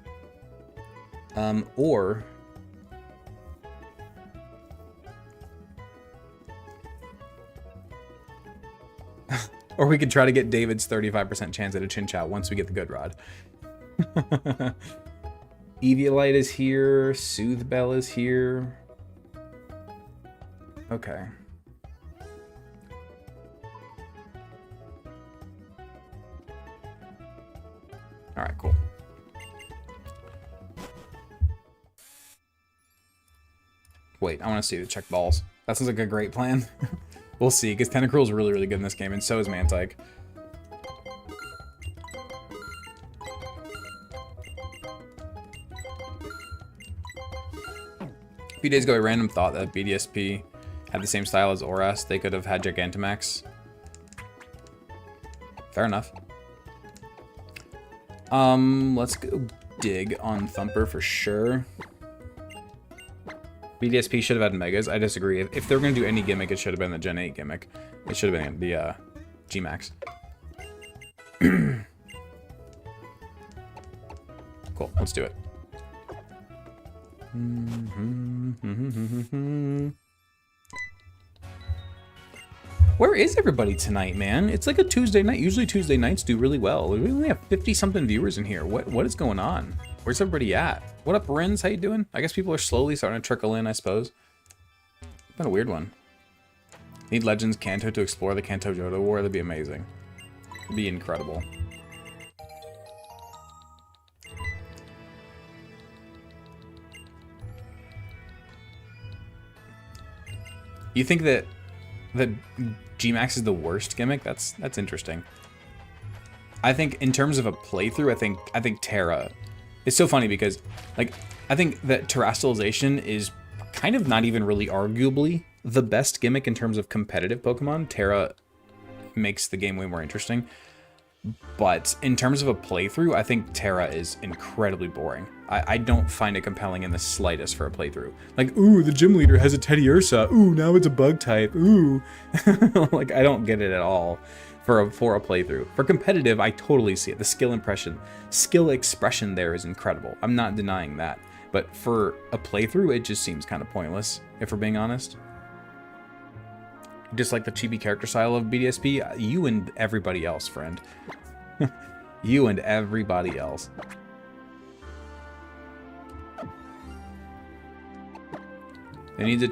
Or we could try to get David's 35% chance at a Chinchou once we get the good rod. Eviolite is here. Soothe Bell is here. Okay. Alright, cool. Wait, I want to see the check balls. That sounds like a great plan. We'll see, because Tentacruel is really, really good in this game, and so is Mantike. A few days ago, a random thought that BDSP had the same style as Oras. They could have had Gigantamax. Fair enough. Let's go dig on Thumper for sure. BDSP should have had Megas. I disagree. If they were going to do any gimmick, it should have been the Gen 8 gimmick. It should have been the G-Max. Cool. Let's do it. Where is everybody tonight, man? It's like a Tuesday night. Usually Tuesday nights do really well. We only have 50-something viewers in here. What is going on? Where's everybody at? What up, Renz? How you doing? I guess people are slowly starting to trickle in, I suppose. Been a weird one. Need Legends Kanto to explore the Kanto Johto War. That'd be amazing. It'd be incredible. You think that Gmax is the worst gimmick? That's interesting. I think in terms of a playthrough, I think Terra. It's so funny because like I think that terrestrialization is kind of not even really arguably the best gimmick in terms of competitive Pokemon. Terra makes the game way more interesting. But in terms of a playthrough, I think Terra is incredibly boring. I don't find it compelling in the slightest for a playthrough. Like, ooh, the gym leader has a Teddy Ursa. Ooh, now it's a bug type. Ooh. Like, I don't get it at all for a playthrough. For competitive, I totally see it. The skill expression there is incredible. I'm not denying that. But for a playthrough, it just seems kind of pointless, if we're being honest. Just like the chibi character style of BDSP, you and everybody else, friend. You and everybody else. They need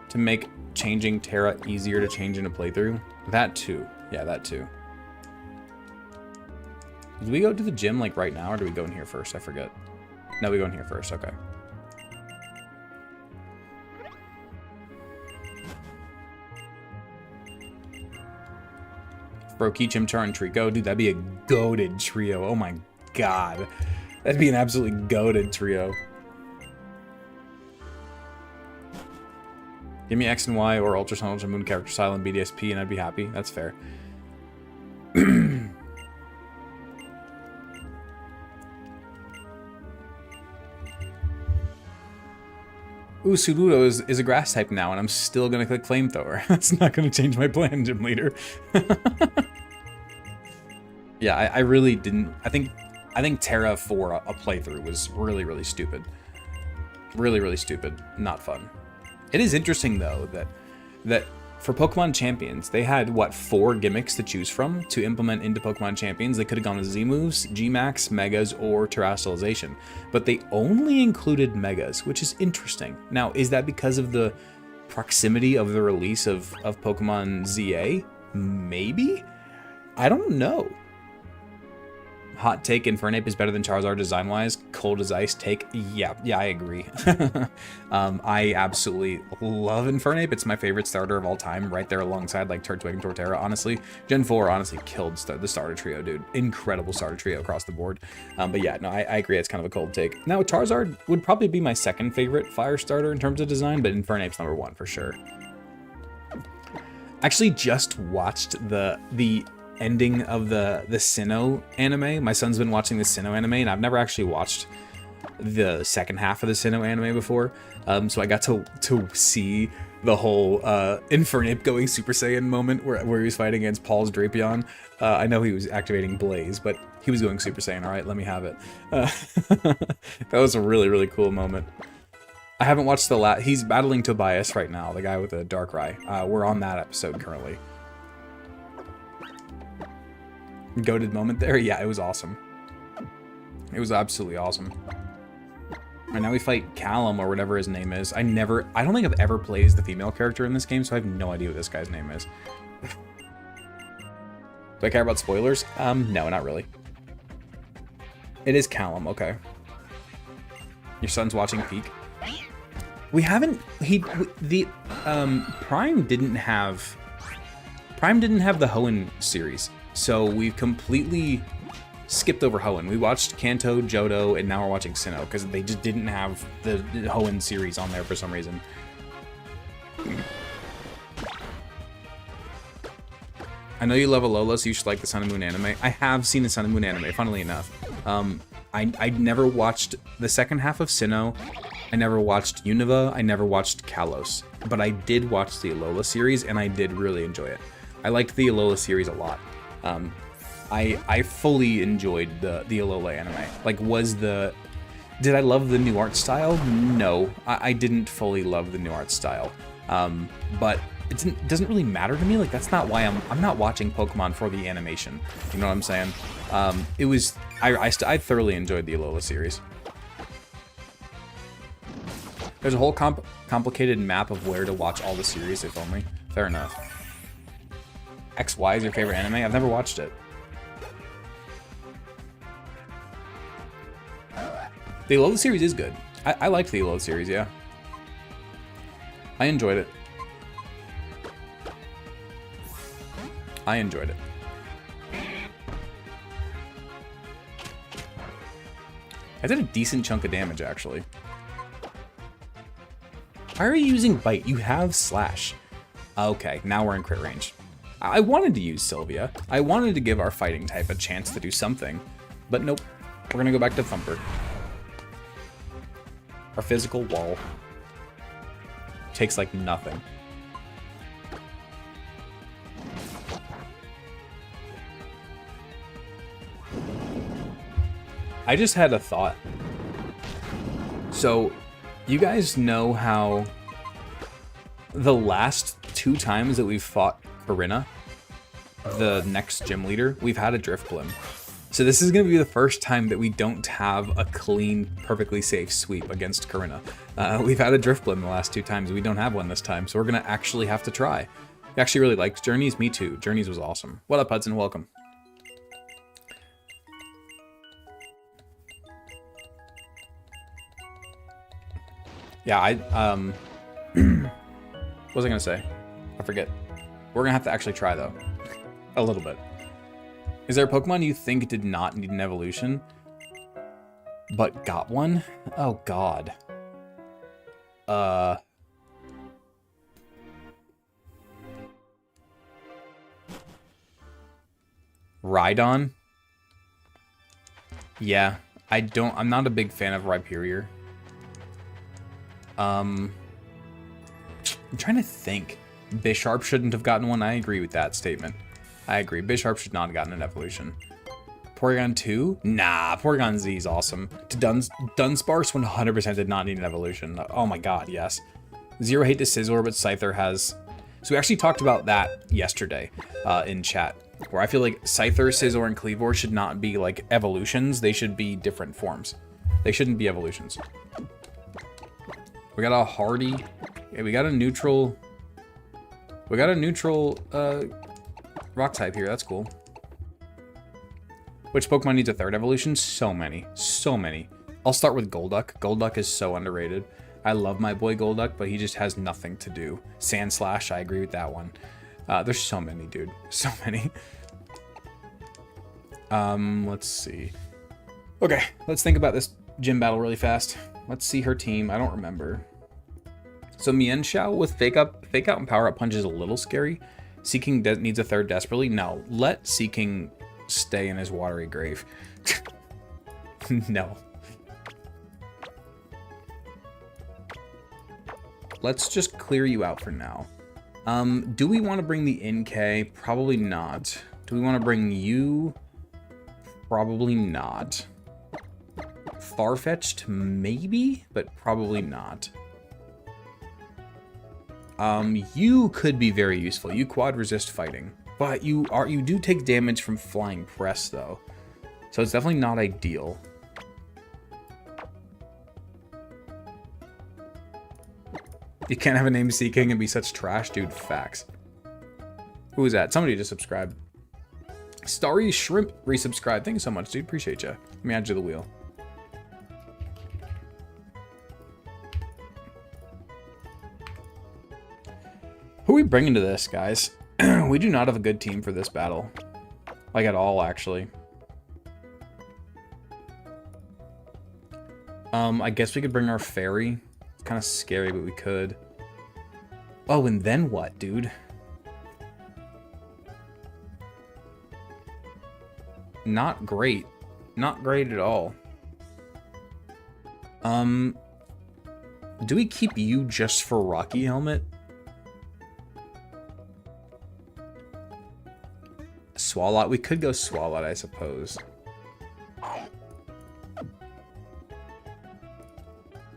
to make changing Terra easier to change in a playthrough. That too. Yeah, that too. Do we go to the gym like right now, or do we go in here first? I forget. No, we go in here first. Okay. Froakie, Chimchar, and Trico. Dude, that'd be a goated trio. Oh my god. That'd be an absolutely goated trio. Give me X and Y or Ultra Sun, Ultra Moon character style in BDSP and I'd be happy. That's fair. Ooh, Sudowoodo is a grass type now, and I'm still gonna click Flamethrower. That's not gonna change my plan, Gym Leader. Yeah, I really didn't. I think Terra for a playthrough was really, really stupid. Really, really stupid. Not fun. It is interesting though that for Pokemon Champions, they had what 4 gimmicks to choose from to implement into Pokemon Champions. They could have gone with Z moves, Gmax, Megas, or Terrestrialization, but they only included Megas, which is interesting. Now, is that because of the proximity of the release of Pokemon ZA? Maybe? I don't know. Hot take, Infernape is better than Charizard design-wise. Cold as ice take. Yeah, I agree. I absolutely love Infernape. It's my favorite starter of all time, right there alongside like Turtwig and Torterra, honestly. Gen 4 honestly killed the starter trio, dude. Incredible starter trio across the board. But yeah, no, I agree. It's kind of a cold take. Now, Charizard would probably be my second favorite fire starter in terms of design, but Infernape's number 1 for sure. Actually, just watched the ending of the Sinnoh anime. My son's been watching the Sinnoh anime, and I've never actually watched the second half of the Sinnoh anime before. So I got to see the whole Infernape going Super Saiyan moment where he was fighting against Paul's Drapion. I know he was activating Blaze, but he was going Super Saiyan. All right, let me have it. That was a really, really cool moment. I haven't watched he's battling Tobias right now, the guy with the Darkrai. We're on that episode currently. Goated moment there? Yeah, it was awesome. It was absolutely awesome. And now we fight Callum, or whatever his name is. I don't think I've ever played as the female character in this game, so I have no idea what this guy's name is. Do I care about spoilers? No, not really. It is Callum, okay. Your son's watching Peak. We haven't, Prime didn't have the Hoenn series. So we've completely skipped over Hoenn. We watched Kanto, Johto, and now we're watching Sinnoh because they just didn't have the Hoenn series on there for some reason. I know you love Alola, so you should like the Sun and Moon anime. I have seen the Sun and Moon anime, funnily enough. I never watched the second half of Sinnoh. I never watched Unova. I never watched Kalos. But I did watch the Alola series, and I did really enjoy it. I liked the Alola series a lot. I fully enjoyed the Alola anime. Like, did I love the new art style? No, I didn't fully love the new art style. But it doesn't really matter to me. Like, that's not why I'm not watching Pokemon for the animation. You know what I'm saying? I thoroughly enjoyed the Alola series. There's a whole complicated map of where to watch all the series, if only. Fair enough. XY is your favorite anime? I've never watched it. The Alola series is good. I liked the Alola series, yeah. I enjoyed it. I enjoyed it. I did a decent chunk of damage, actually. Why are you using Bite? You have Slash. Okay, now we're in crit range. I wanted to use Sylvia. I wanted to give our fighting type a chance to do something. But nope. We're gonna go back to Thumper. Our physical wall takes like nothing. I just had a thought. So, you guys know how the last 2 times that we've fought Corinna, the next gym leader, we've had a Drifblim. So this is going to be the first time that we don't have a clean, perfectly safe sweep against Corinna. We've had a Drifblim the last 2 times. We don't have one this time, so we're going to actually have to try. I actually really liked Journeys. Me too. Journeys was awesome. What up, Hudson? Welcome. Yeah, what was I going to say? I forget. We're going to have to actually try, though. A little bit. Is there a Pokemon you think did not need an evolution, but got one? Oh, God. Rhydon? Yeah, I'm not a big fan of Rhyperior. I'm trying to think. Bisharp shouldn't have gotten one. I agree with that statement. I agree. Bisharp should not have gotten an evolution. Porygon 2? Nah, Porygon Z is awesome. To Dunsparce 100% did not need an evolution. Oh my god, yes. Zero hate to Scizor, but Scyther has... So we actually talked about that yesterday in chat, where I feel like Scyther, Scizor, and Kleavor should not be like evolutions. They should be different forms. They shouldn't be evolutions. We got a Hardy. Yeah, we got a neutral... We got a neutral rock type here. That's cool. Which Pokemon needs a 3rd evolution? So many. So many. I'll start with Golduck. Golduck is so underrated. I love my boy Golduck, but he just has nothing to do. Sandslash, I agree with that one. There's so many, dude. So many. Let's see. Okay, let's think about this gym battle really fast. Let's see her team. I don't remember. So Mienshao with Fake Out and Power Up Punch is a little scary. Seeking needs a 3rd desperately. No, let Seeking stay in his watery grave. No. Let's just clear you out for now. Do we want to bring the NK? Probably not. Do we want to bring you? Probably not. Farfetch'd, maybe, but probably not. You could be very useful. You quad resist fighting, but you do take damage from flying press though, so it's definitely not ideal. You can't have a name Seeking and be such trash, dude. Facts. Who was that? Somebody just subscribed. Starry Shrimp resubscribed. Thank you so much, dude. Appreciate you. Let me add you the wheel. Who are we bringing to this, guys? We do not have a good team for this battle. Like, at all, actually. I guess we could bring our fairy. It's kind of scary, but we could. Oh, and then what, dude? Not great. Not great at all. Do we keep you just for Rocky Helmet? Swalot. We could go Swalot, I suppose.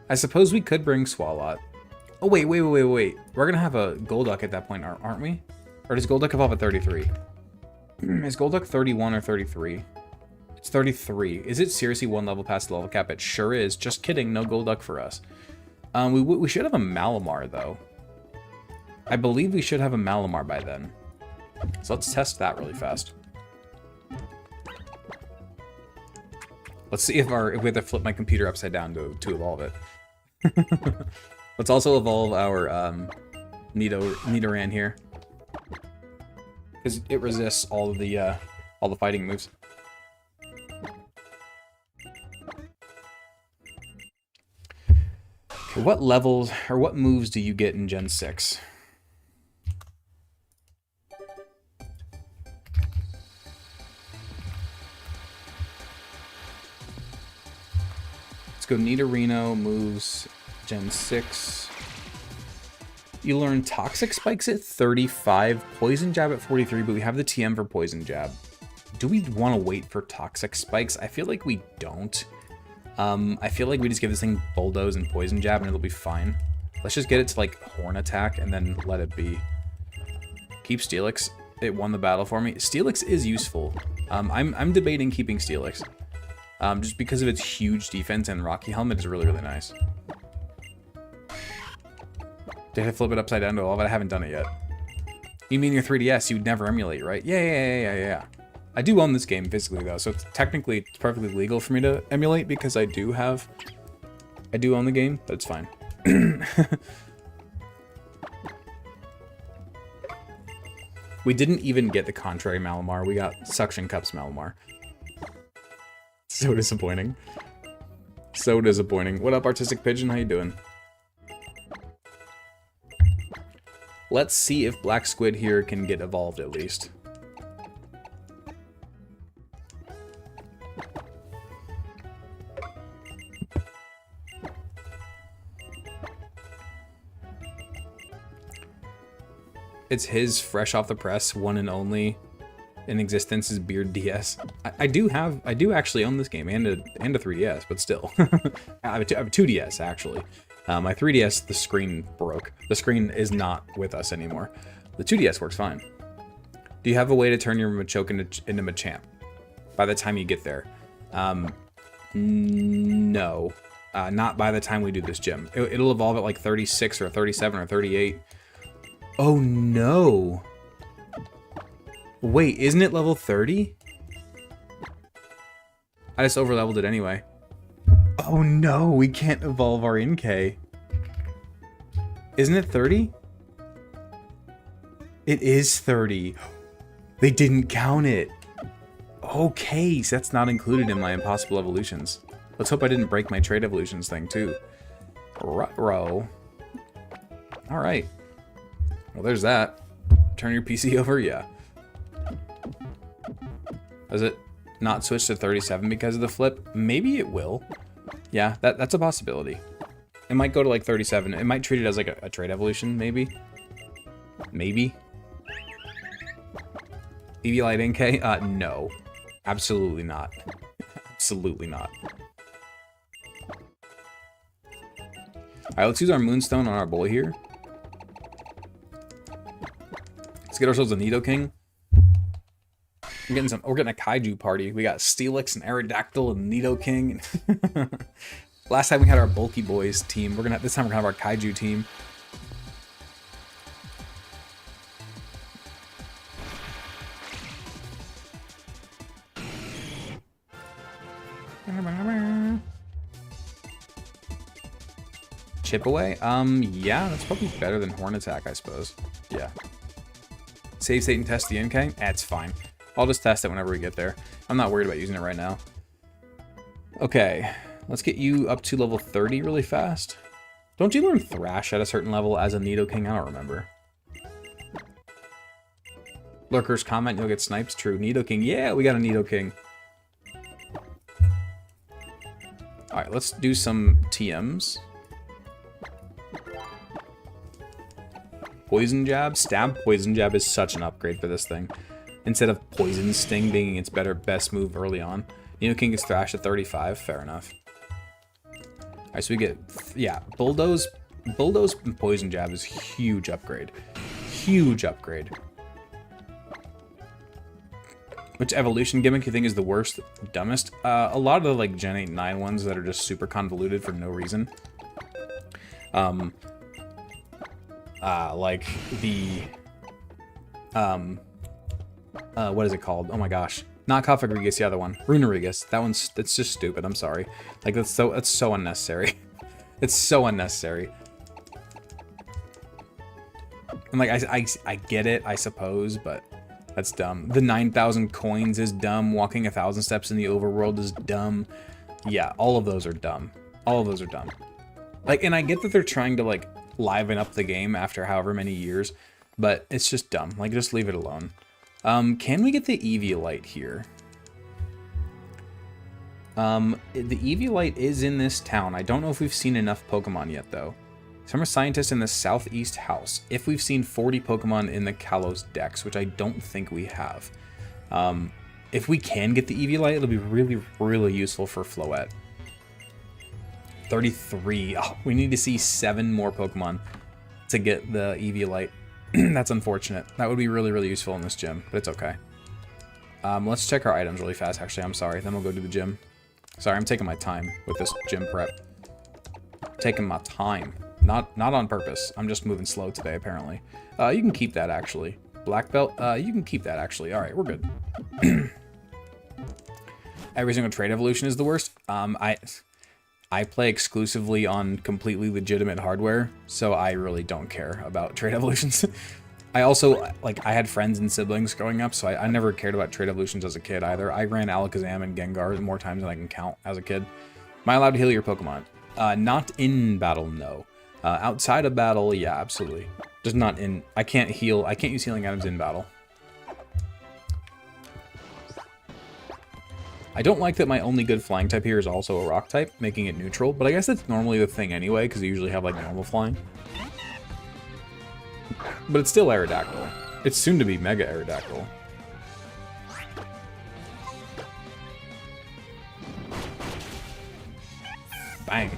I suppose we could bring Swalot. Oh, wait. We're going to have a Golduck at that point, aren't we? Or does Golduck evolve at 33? Is Golduck 31 or 33? It's 33. Is it seriously one level past the level cap? It sure is. Just kidding. No Golduck for us. We should have a Malamar, though. I believe we should have a Malamar by then. So let's test that really fast. Let's see if we have to flip my computer upside down to evolve it. Let's also evolve our Nidoran here, because it resists all the fighting moves. Okay, what levels or what moves do you get in Gen 6? Let's go Nidorino moves Gen 6. You learn Toxic Spikes at 35, Poison Jab at 43, but we have the TM for Poison Jab. Do we want to wait for Toxic Spikes? I feel like we don't. I feel like we just give this thing Bulldoze and Poison Jab and it'll be fine. Let's just get it to like Horn Attack and then let it be. Keep Steelix. It won the battle for me. Steelix is useful. I'm debating keeping Steelix. Just because of its huge defense, and Rocky Helmet is really, really nice. Did I flip it upside down to all of it? I haven't done it yet. You mean your 3DS you would never emulate, right? Yeah. I do own this game physically though, so technically it's perfectly legal for me to emulate because I do own the game, but it's fine. We didn't even get the Contrary Malamar, we got Suction Cups Malamar. So disappointing. So disappointing. What up, Artistic Pigeon? How you doing? Let's see if Black Squid here can get evolved at least. It's his fresh off the press, one and only in existence is Beard DS. I do actually own this game and a 3DS, but still. I have a 2DS actually. My 3DS, the screen broke. The screen is not with us anymore. The 2DS works fine. Do you have a way to turn your Machoke into Machamp by the time you get there? No. Not by the time we do this gym. It'll evolve at like 36 or 37 or 38. Oh no. Wait, isn't it level 30? I just overleveled it anyway. Oh no, we can't evolve our NK. Isn't it 30? It is 30. They didn't count it. Okay, so that's not included in my impossible evolutions. Let's hope I didn't break my trade evolutions thing too. Ruh-roh. Alright. Well, there's that. Turn your PC over? Yeah. Does it not switch to 37 because of the flip? Maybe it will. Yeah, that's a possibility. It might go to like 37. It might treat it as like a trade evolution, maybe. Maybe. Eviolite NK? No. Absolutely not. Absolutely not. Alright, let's use our Moonstone on our boy here. Let's get ourselves a Nidoking. We're getting a Kaiju party. We got Steelix and Aerodactyl and Nidoking. Last time we had our Bulky Boys team. This time we're gonna have our Kaiju team. Chip away? Yeah, that's probably better than Horn Attack, I suppose. Yeah. Save state and test the NK? That's fine. I'll just test it whenever we get there. I'm not worried about using it right now. Okay, let's get you up to level 30 really fast. Don't you learn Thrash at a certain level as a Nidoking? I don't remember. Lurkers comment, you'll get snipes. True. Nidoking. Yeah, we got a Nidoking. Alright, let's do some TMs. Poison Jab. Stab Poison Jab is such an upgrade for this thing. instead of Poison Sting being its best move early on. King gets thrashed at 35. Fair enough. Alright, so we get, yeah, Bulldoze and Poison Jab is huge upgrade. Huge upgrade. Which evolution gimmick you think is the worst, dumbest? A lot of the like Gen 8 9 ones that are just super convoluted for no reason. Like the what is it called? Oh my gosh. Not Kofagrigus, the other one. Runarigus. That's just stupid, I'm sorry. Like that's so unnecessary. It's so unnecessary. And like I get it, I suppose, but that's dumb. The 9,000 coins is dumb. Walking 1,000 steps in the overworld is dumb. Yeah, all of those are dumb. All of those are dumb. Like, and I get that they're trying to like liven up the game after however many years, but it's just dumb. Like, just leave it alone. Can we get the Eviolite here? The Eviolite is in this town. I don't know if we've seen enough Pokemon yet, though. Summer Scientist in the Southeast House. If we've seen 40 Pokemon in the Kalos Dex, which I don't think we have. If we can get the Eviolite, it'll be really, really useful for Floette. 33. Oh, we need to see 7 more Pokemon to get the Eviolite. That's unfortunate. That would be really, really useful in this gym, but it's okay. Let's check our items really fast, actually. I'm sorry. Then we'll go to the gym. Sorry, I'm taking my time with this gym prep. Taking my time. Not on purpose. I'm just moving slow today, apparently. You can keep that, actually. Black belt, you can keep that, actually. All right, we're good. Every single trade evolution is the worst. I play exclusively on completely legitimate hardware, so I really don't care about trade evolutions. I also, like, I had friends and siblings growing up, so I never cared about trade evolutions as a kid either. I ran Alakazam and Gengar more times than I can count as a kid. Am I allowed to heal your Pokemon? Not in battle, no. Outside of battle, yeah, absolutely. Just not in... I can't use healing items in battle. I don't like that my only good flying type here is also a rock type, making it neutral, but I guess that's normally the thing anyway, because you usually have, like, normal flying. But it's still Aerodactyl. It's soon to be Mega Aerodactyl. Bang.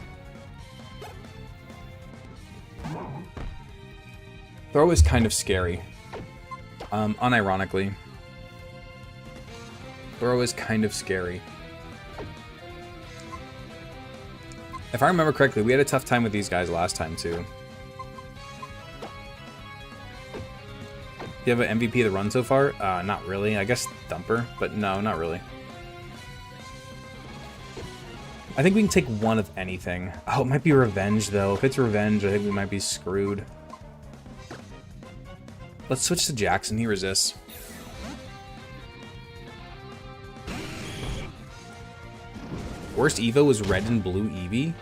Throw is kind of scary. Unironically. Throw is kind of scary. If I remember correctly, we had a tough time with these guys last time, too. Do you have an MVP of the run so far? Not really. I guess Thumper, but no, not really. I think we can take one of anything. Oh, it might be Revenge, though. If it's Revenge, I think we might be screwed. Let's switch to Jackson. He resists. Worst Evo was Red and Blue Eevee.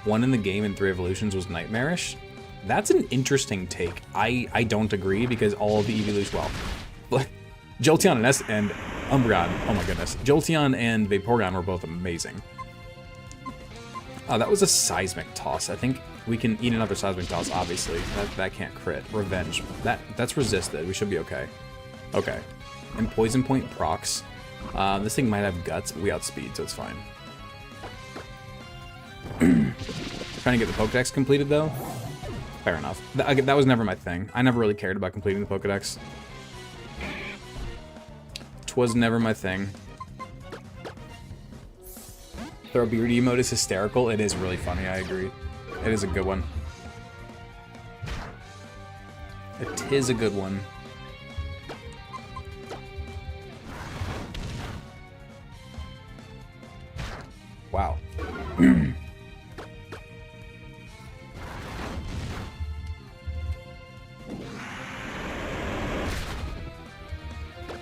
1 in the game and 3 evolutions was Nightmarish. That's an interesting take. I don't agree because all of the Eeveelution, well, Jolteon and Umbreon, oh my goodness. Jolteon and Vaporeon were both amazing. That was a Seismic Toss. I think we can eat another Seismic Toss, obviously. That can't crit. Revenge. That's resisted. We should be okay. Okay. And Poison Point procs. This thing might have Guts, but we outspeed, so it's fine. Trying to get the Pokedex completed, though. Fair enough. That was never my thing. I never really cared about completing the Pokedex. Twas never my thing. Throw beard emote is hysterical. It is really funny, I agree. It is a good one. It is a good one. Wow.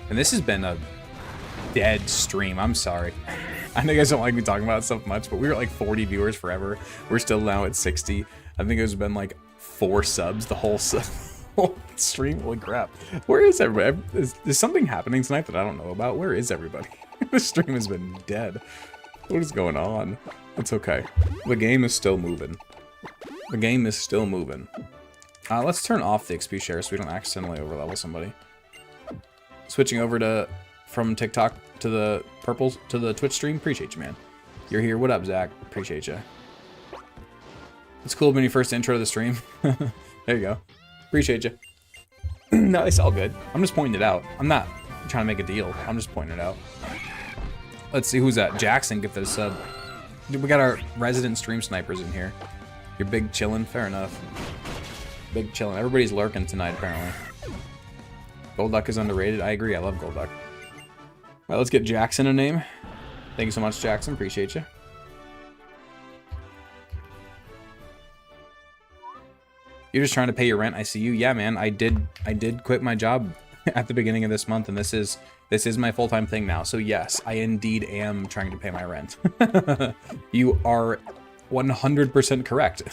And this has been a dead stream. I'm sorry. I know you guys don't like me talking about stuff much, but we were at like 40 viewers forever. We're still now at 60. I think it's been like 4 subs the whole stream. Holy crap. Where is everybody? Is something happening tonight that I don't know about? Where is everybody? The stream has been dead. What is going on? It's okay. The game is still moving. The game is still moving. Let's turn off the XP share so we don't accidentally overlevel somebody. switching over to from TikTok to the purples to the Twitch stream. Appreciate you, man. You're here. What up, Zach? Appreciate you. It's cool when you first intro to the stream. There you go. Appreciate you. No, it's all good. I'm just pointing it out. I'm not trying to make a deal. I'm just pointing it out. Let's see who's that. Jackson gifted a sub. Dude, we got our resident stream snipers in here. You're big chillin'. Fair enough. Big chillin'. Everybody's lurking tonight, apparently. Golduck is underrated. I agree. I love Golduck. All right, let's get Jackson a name. Thank you so much, Jackson. Appreciate you. You're just trying to pay your rent. I see you. Yeah, man. I did quit my job at the beginning of this month, and this is my full-time thing now. So yes, I indeed am trying to pay my rent. You are 100% correct.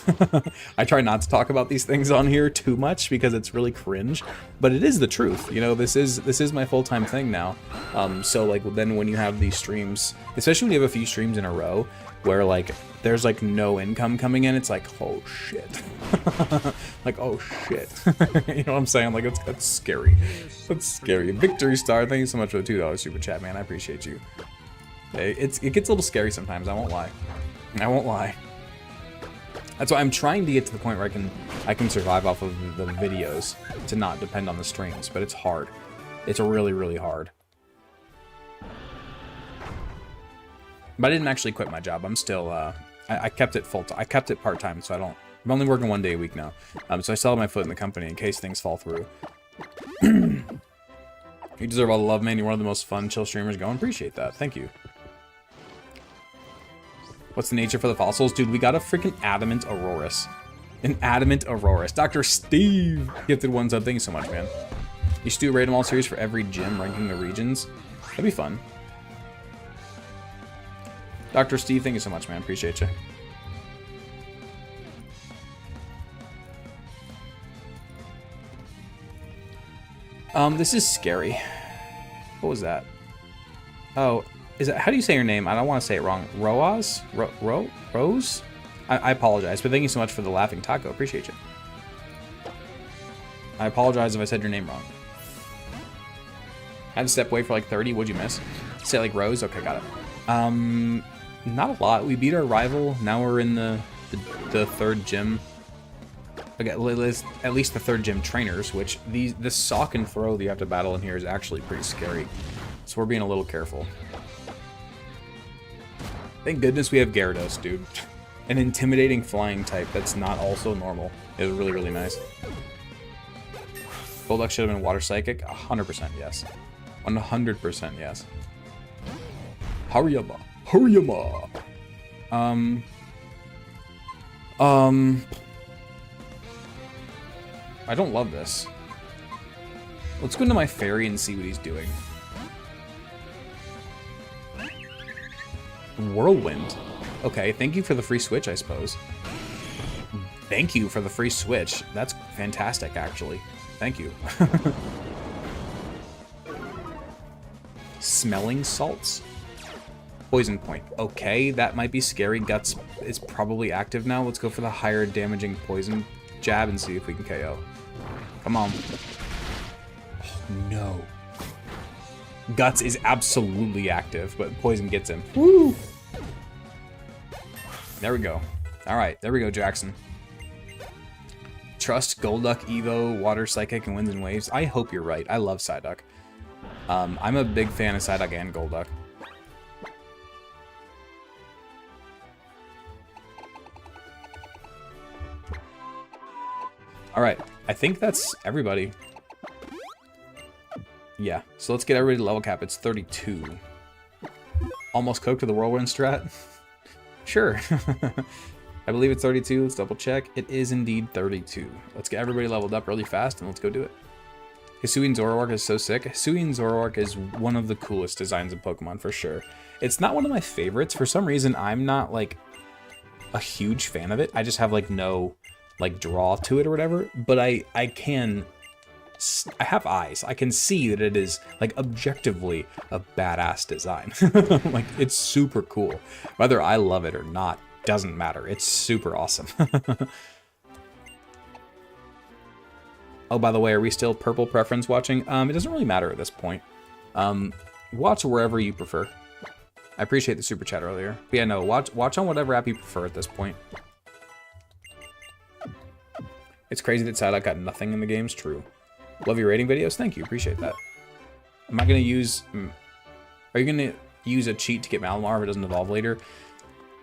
I try not to talk about these things on here too much because it's really cringe, but it is the truth. You know, this is my full-time thing now. So like then when you have these streams, especially when you have a few streams in a row where like there's like no income coming in, it's like, oh shit. Like, oh shit. You know what I'm saying? Like that's scary. That's scary. Victory Star, thank you so much for the $2 super chat, man. I appreciate you. It gets a little scary sometimes, I won't lie. I won't lie. That's why I'm trying to get to the point where I can survive off of the videos to not depend on the streams, but it's hard. It's really, really hard. But I didn't actually quit my job. I'm still I kept it full time. I kept it part-time, so I'm only working 1 day a week now. So I still have my foot in the company in case things fall through. You deserve all the love, man. You're one of the most fun, chill streamers going. Appreciate that. Thank you. What's the nature for the fossils? Dude, we got a freaking adamant Aurorus. An adamant Aurorus. Dr. Steve gifted one sub. Thank you so much, man. You should do a random all series for every gym ranking the regions. That'd be fun. Dr. Steve, thank you so much, man. Appreciate you. This is scary. What was that? Oh, is it? How do you say your name? I don't want to say it wrong. Rose? Rose? I apologize, but thank you so much for the laughing taco. Appreciate you. I apologize if I said your name wrong. I had to step away for like 30. What'd you miss? Say like Rose? Okay, got it. Not a lot. We beat our rival. Now we're in the third gym. Okay, at least the third gym trainers, which this sock and throw that you have to battle in here is actually pretty scary. So we're being a little careful. Thank goodness we have Gyarados, dude. An intimidating flying type that's not also normal. It was really, really nice. Golduck should have been Water Psychic. 100% yes. 100% yes. Hariyama. Hariyama. I don't love this. Let's go into my fairy and see what he's doing. Whirlwind. Okay, thank you for the free switch, I suppose. Thank you for the free switch. That's fantastic, actually. Thank you. Smelling salts. Poison point. Okay, that might be scary. Guts is probably active now. Let's go for the higher damaging poison jab and see if we can KO. Come on. Oh, no. Guts is absolutely active, but poison gets him. Woo! There we go. All right, there we go, Jackson. Trust Golduck, Evo, Water Psychic, and Winds and Waves. I hope you're right. I love Psyduck. I'm a big fan of Psyduck and Golduck. All right, I think that's everybody. Yeah, so let's get everybody to level cap. It's 32. Almost cooked to the whirlwind strat. Sure. I believe it's 32. Let's double check. It is indeed 32. Let's get everybody leveled up really fast and let's go do it. Hisuian Zoroark is so sick. Hisuian Zoroark is one of the coolest designs of Pokemon for sure. It's not one of my favorites. For some reason, I'm not like a huge fan of it. I just have like no like draw to it or whatever, but I have eyes. I can see that it is like objectively a badass design. Like it's super cool. Whether I love it or not doesn't matter. It's super awesome. Oh, by the way, are we still purple preference watching? It doesn't really matter at this point. Watch wherever you prefer. I appreciate the super chat earlier. But yeah, no, watch on whatever app you prefer at this point. It's crazy that Psylocke got nothing in the game's true. Love your rating videos. Thank you. Appreciate that. Am I going to use... Are you going to use a cheat to get Malamar if it doesn't evolve later?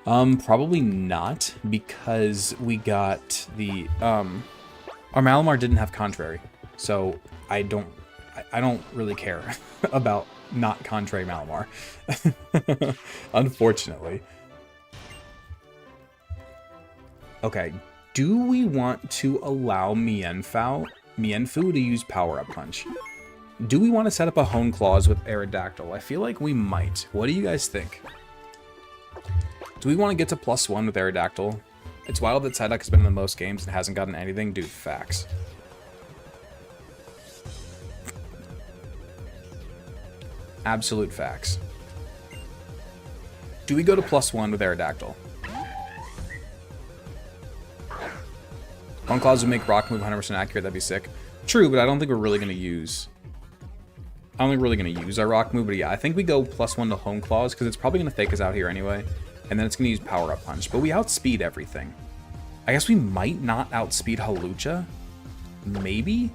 Probably not, because we got the... Our Malamar didn't have Contrary, so I don't really care about not Contrary Malamar. Unfortunately. Okay, do we want to allow Mienfu to use Power-Up Punch? Do we want to set up a Hone Claws with Aerodactyl? I feel like we might. What do you guys think? Do we want to get to +1 with Aerodactyl? It's wild that Psyduck has been in the most games and hasn't gotten anything. Dude, facts. Absolute facts. Do we go to +1 with Aerodactyl? Hone Claws would make Rock move 100% accurate. That'd be sick. True, but I don't think we're really going to use... I don't think we're really going to use our Rock move, but yeah, I think we go +1 to Hone Claws, because it's probably going to fake us out here anyway. And then it's going to use Power-Up Punch. But we outspeed everything. I guess we might not outspeed Hawlucha. Maybe?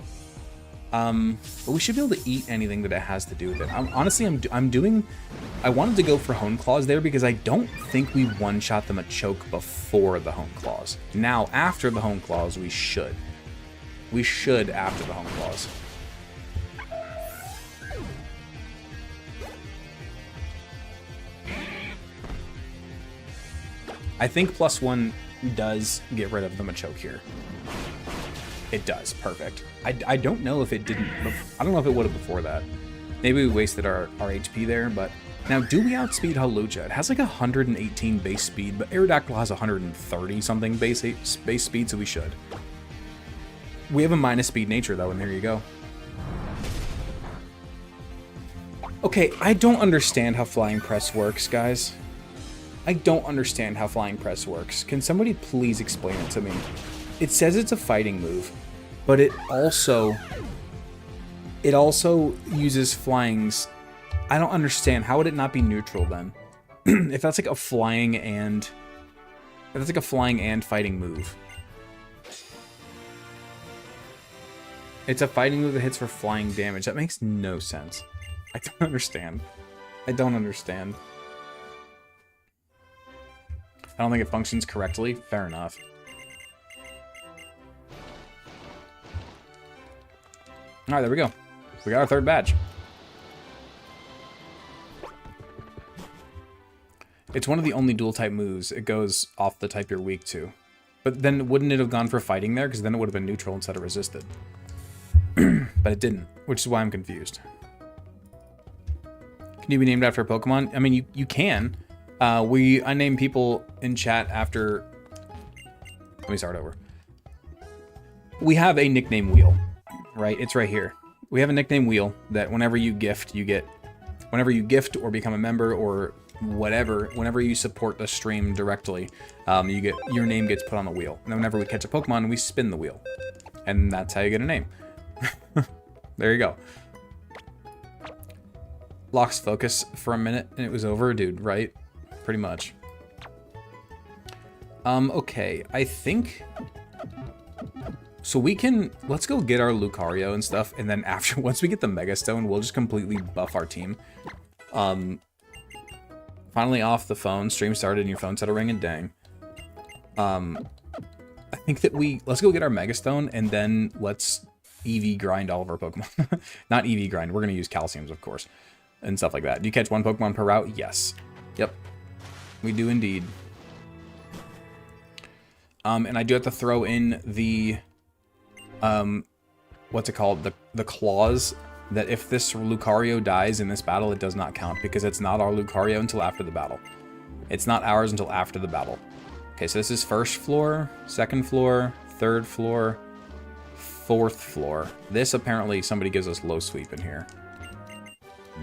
But we should be able to eat anything that it has to do with it. Honestly, I wanted to go for Hone Claws there because I don't think we one-shot the Machoke before the Hone Claws. Now, after the Hone Claws, we should. We should after the Hone Claws. I think +1 does get rid of the Machoke here. It does. Perfect. I don't know if it didn't... I don't know if it would have before that. Maybe we wasted our HP there, but... Now, do we outspeed Hawlucha? It has like 118 base speed, but Aerodactyl has 130 something base speed, so we should. We have a minus speed nature, though, and there you go. Okay, I don't understand how Flying Press works, guys. I don't understand how Flying Press works. Can somebody please explain it to me? It says it's a fighting move, but it also uses flyings. I don't understand. How would it not be neutral then? If that's like a flying and fighting move. It's a fighting move that hits for flying damage. That makes no sense. I don't understand. I don't understand. I don't think it functions correctly. Fair enough. Alright, there we go. We got our third badge. It's one of the only dual type moves. It goes off the type you're weak to. But then wouldn't it have gone for fighting there? Because then it would have been neutral instead of resisted. But it didn't, which is why I'm confused. Can you be named after a Pokemon? I mean, you can. I name people in chat after... Let me start over. We have a nickname wheel, right? It's right here. We have a nickname wheel that whenever you gift, whenever you gift or become a member or whatever, whenever you support the stream directly, your name gets put on the wheel. And then whenever we catch a Pokemon, we spin the wheel. And that's how you get a name. There you go. Lost focus for a minute and it was over, dude, right? Pretty much. Okay, I think... So we can... Let's go get our Lucario and stuff, and then after, once we get the Mega Stone, we'll just completely buff our team. Finally off the phone, stream started and your phone started ringing, dang. I think that let's go get our Mega Stone, and then let's EV grind all of our Pokemon. Not EV grind, we're gonna use Calciums, of course, and stuff like that. Do you catch one Pokemon per route? Yes. Yep. We do indeed. And I do have to throw in the, what's it called? The clause that if this Lucario dies in this battle, it does not count because it's not our Lucario until after the battle. It's not ours until after the battle. Okay, so this is first floor, second floor, third floor, fourth floor. This apparently somebody gives us low sweep in here.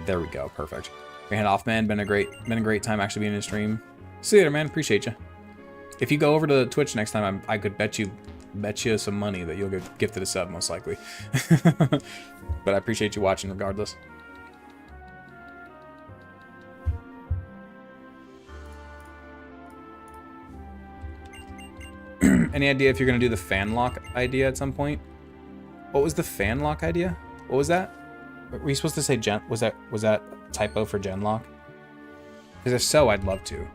There we go, perfect. We head off, man. Been a great time actually being in the stream. See you later, man. Appreciate you. If you go over to Twitch next time, I could bet you Bet you some money that you'll get gifted a sub, most likely. But I appreciate you watching regardless. Any idea if you're going to do the fan lock idea at some point? What was the fan lock idea? What was that? Were you supposed to say gen? Was that typo for gen lock? Because if so, I'd love to.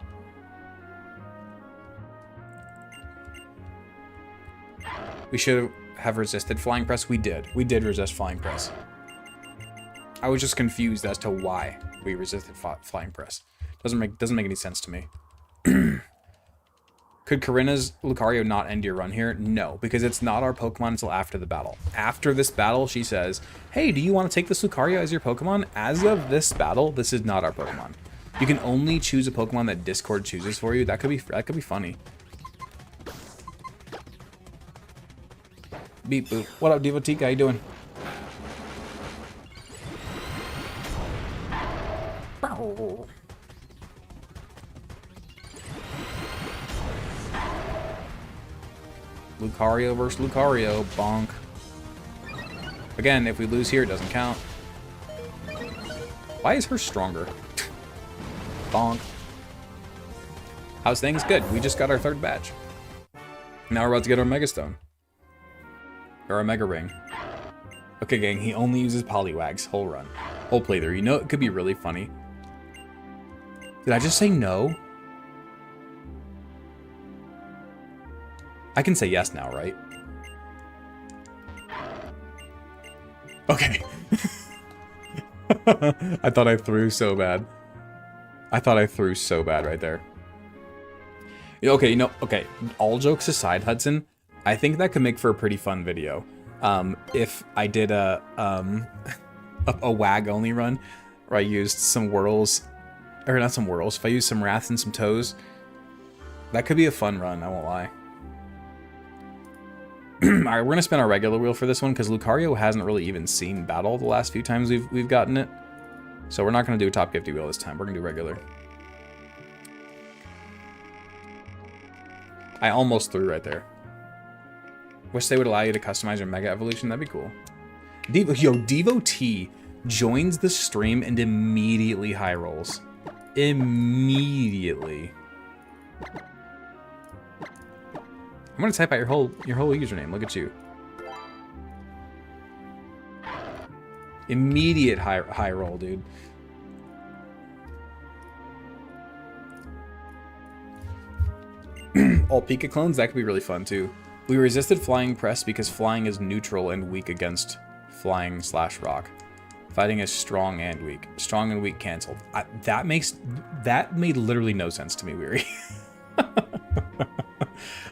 We should have resisted flying press. We did. We did resist flying press. I was just confused as to why we resisted flying press. Doesn't make any sense to me. Could Karina's Lucario not end your run here? No, because it's not our Pokemon until after the battle. After this battle, she says, hey, do you want to take this Lucario as your Pokemon? As of this battle, this is not our Pokemon. You can only choose a Pokemon that Discord chooses for you. That could be funny. Beep boop. What up, Devotique? How you doing? Lucario versus Lucario. Bonk. Again, if we lose here, it doesn't count. Why is her stronger? Bonk. How's things? Good. We just got our 3rd badge. Now we're about to get our Mega Stone. Or a Mega Ring. Okay, gang, he only uses Poliwags. Whole run. Whole playthrough. You know it could be really funny? Did I just say no? I can say yes now, right? Okay. I thought I threw so bad. I thought I threw so bad right there. Okay, okay. All jokes aside, Hudson, I think that could make for a pretty fun video. If I did a WAG only run, where I used some whirls, or not some whirls, if I used some wraths and some toes, that could be a fun run, I won't lie. Alright, we're gonna spin our regular wheel for this one, because Lucario hasn't really even seen battle the last few times we've gotten it. So we're not gonna do a top 50 wheel this time, we're gonna do regular. I almost threw right there. Wish they would allow you to customize your Mega Evolution, that'd be cool. Devotee joins the stream and immediately high rolls. Immediately. I'm gonna type out your whole username. Look at you. Immediate high roll, dude. All Pika clones, that could be really fun too. We resisted flying press because flying is neutral and weak against flying / rock. Fighting is strong and weak. Strong and weak canceled. That made literally no sense to me, Weary.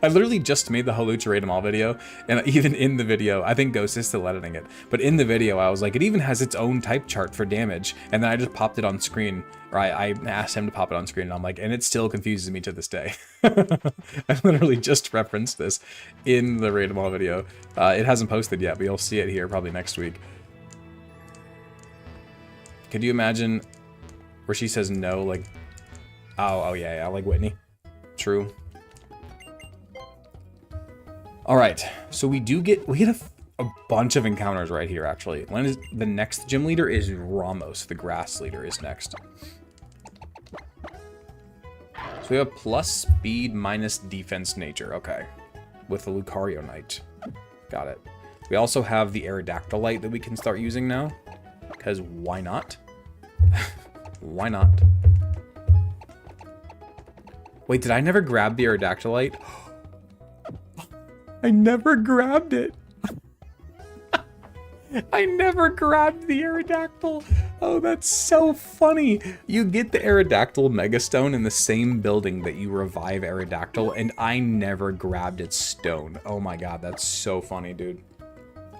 I literally just made the Halucheratum video, and even in the video, I think Ghost is still editing it, but in the video I was like, it even has its own type chart for damage, and then I just popped it on screen, or I asked him to pop it on screen, and I'm like, and it still confuses me to this day. I literally just referenced this in the Raid'em video. It hasn't posted yet, but you'll see it here probably next week. Could you imagine where she says no, like, oh yeah, like Whitney. True. All right, so we get a bunch of encounters right here, actually. One is the next gym leader is Ramos, the grass leader is next. So we have plus speed minus defense nature, okay. With the Lucario Knight. Got it. We also have the Aerodactylite that we can start using now. Because why not? Why not? Wait, did I never grab the Aerodactylite? I never grabbed it. I never grabbed the Aerodactyl. Oh, that's so funny. You get the Aerodactyl Megastone in the same building that you revive Aerodactyl, and I never grabbed its stone. Oh my god, that's so funny, dude.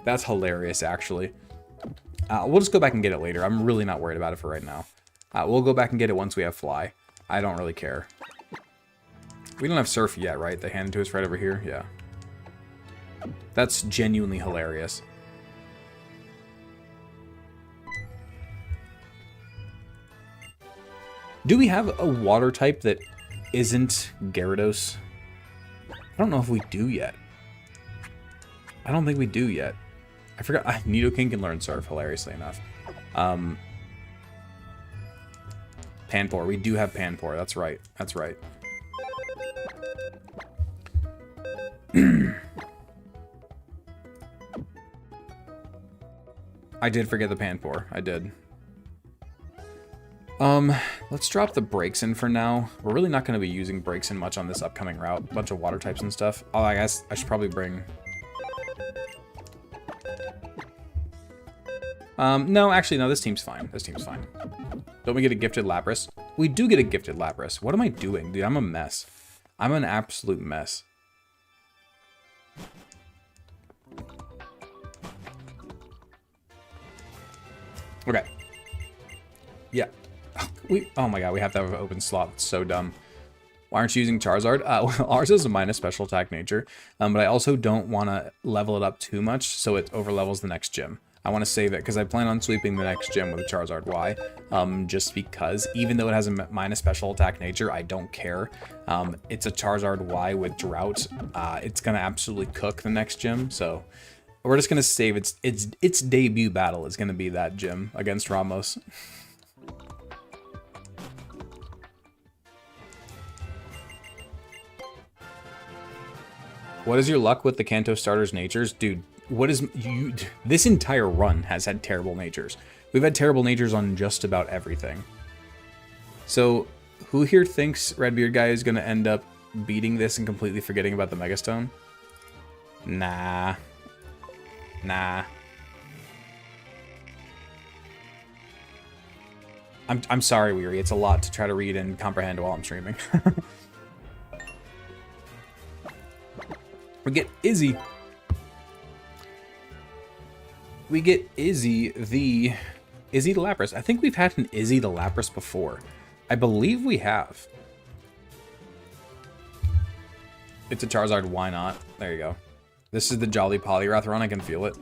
That's hilarious, actually. We'll just go back and get it later. I'm really not worried about it for right now. We'll go back and get it once we have Fly. I don't really care. We don't have Surf yet, right? They hand it to us right over here? Yeah. That's genuinely hilarious. Do we have a water type that isn't Gyarados? I don't know if we do yet. I don't think we do yet. I forgot. Nidoking can learn Surf, hilariously enough. Panpour. We do have Panpour. That's right. That's right. I did forget the Panpour. I did. Let's drop the brakes in for now. We're really not going to be using brakes in much on this upcoming route. A bunch of water types and stuff. Oh, I guess I should probably bring... no, actually, no, this team's fine. This team's fine. Don't we get a gifted Lapras? We do get a gifted Lapras. What am I doing? Dude, I'm a mess. I'm an absolute mess. Okay. Yeah. Oh my god, we have to have an open slot. It's so dumb. Why aren't you using Charizard? Well, ours is a minus special attack nature, but I also don't want to level it up too much so it overlevels the next gym. I want to save it because I plan on sweeping the next gym with a Charizard Y, just because even though it has a minus special attack nature, I don't care. It's a Charizard Y with Drought. It's going to absolutely cook the next gym, so we're just going to save its debut battle is going to be that gym against Ramos. What is your luck with the Kanto starters' natures? Dude, what is you? This entire run has had terrible natures. We've had terrible natures on just about everything. So, who here thinks Redbeard guy is going to end up beating this and completely forgetting about the Megastone? Nah. Nah. I'm sorry, Weary. It's a lot to try to read and comprehend while I'm streaming. We get Izzy. We get Izzy the Lapras. I think we've had an Izzy the Lapras before. I believe we have. It's a Charizard, why not? There you go. This is the Jolly Poliwrath run, I can feel it.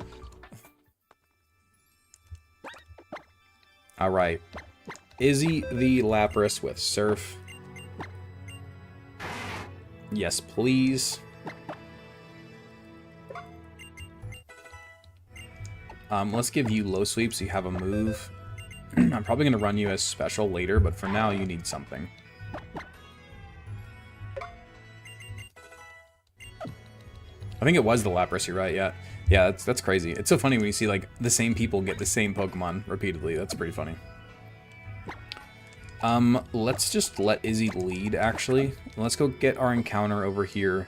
Alright. Izzy the Lapras with Surf. Yes, please. Let's give you low sweep so you have a move. I'm probably going to run you as special later, but for now you need something. I think it was the Lapras, you're right, yeah. Yeah, that's crazy. It's so funny when you see, like, the same people get the same Pokemon repeatedly. That's pretty funny. Let's just let Izzy lead, actually. Let's go get our encounter over here.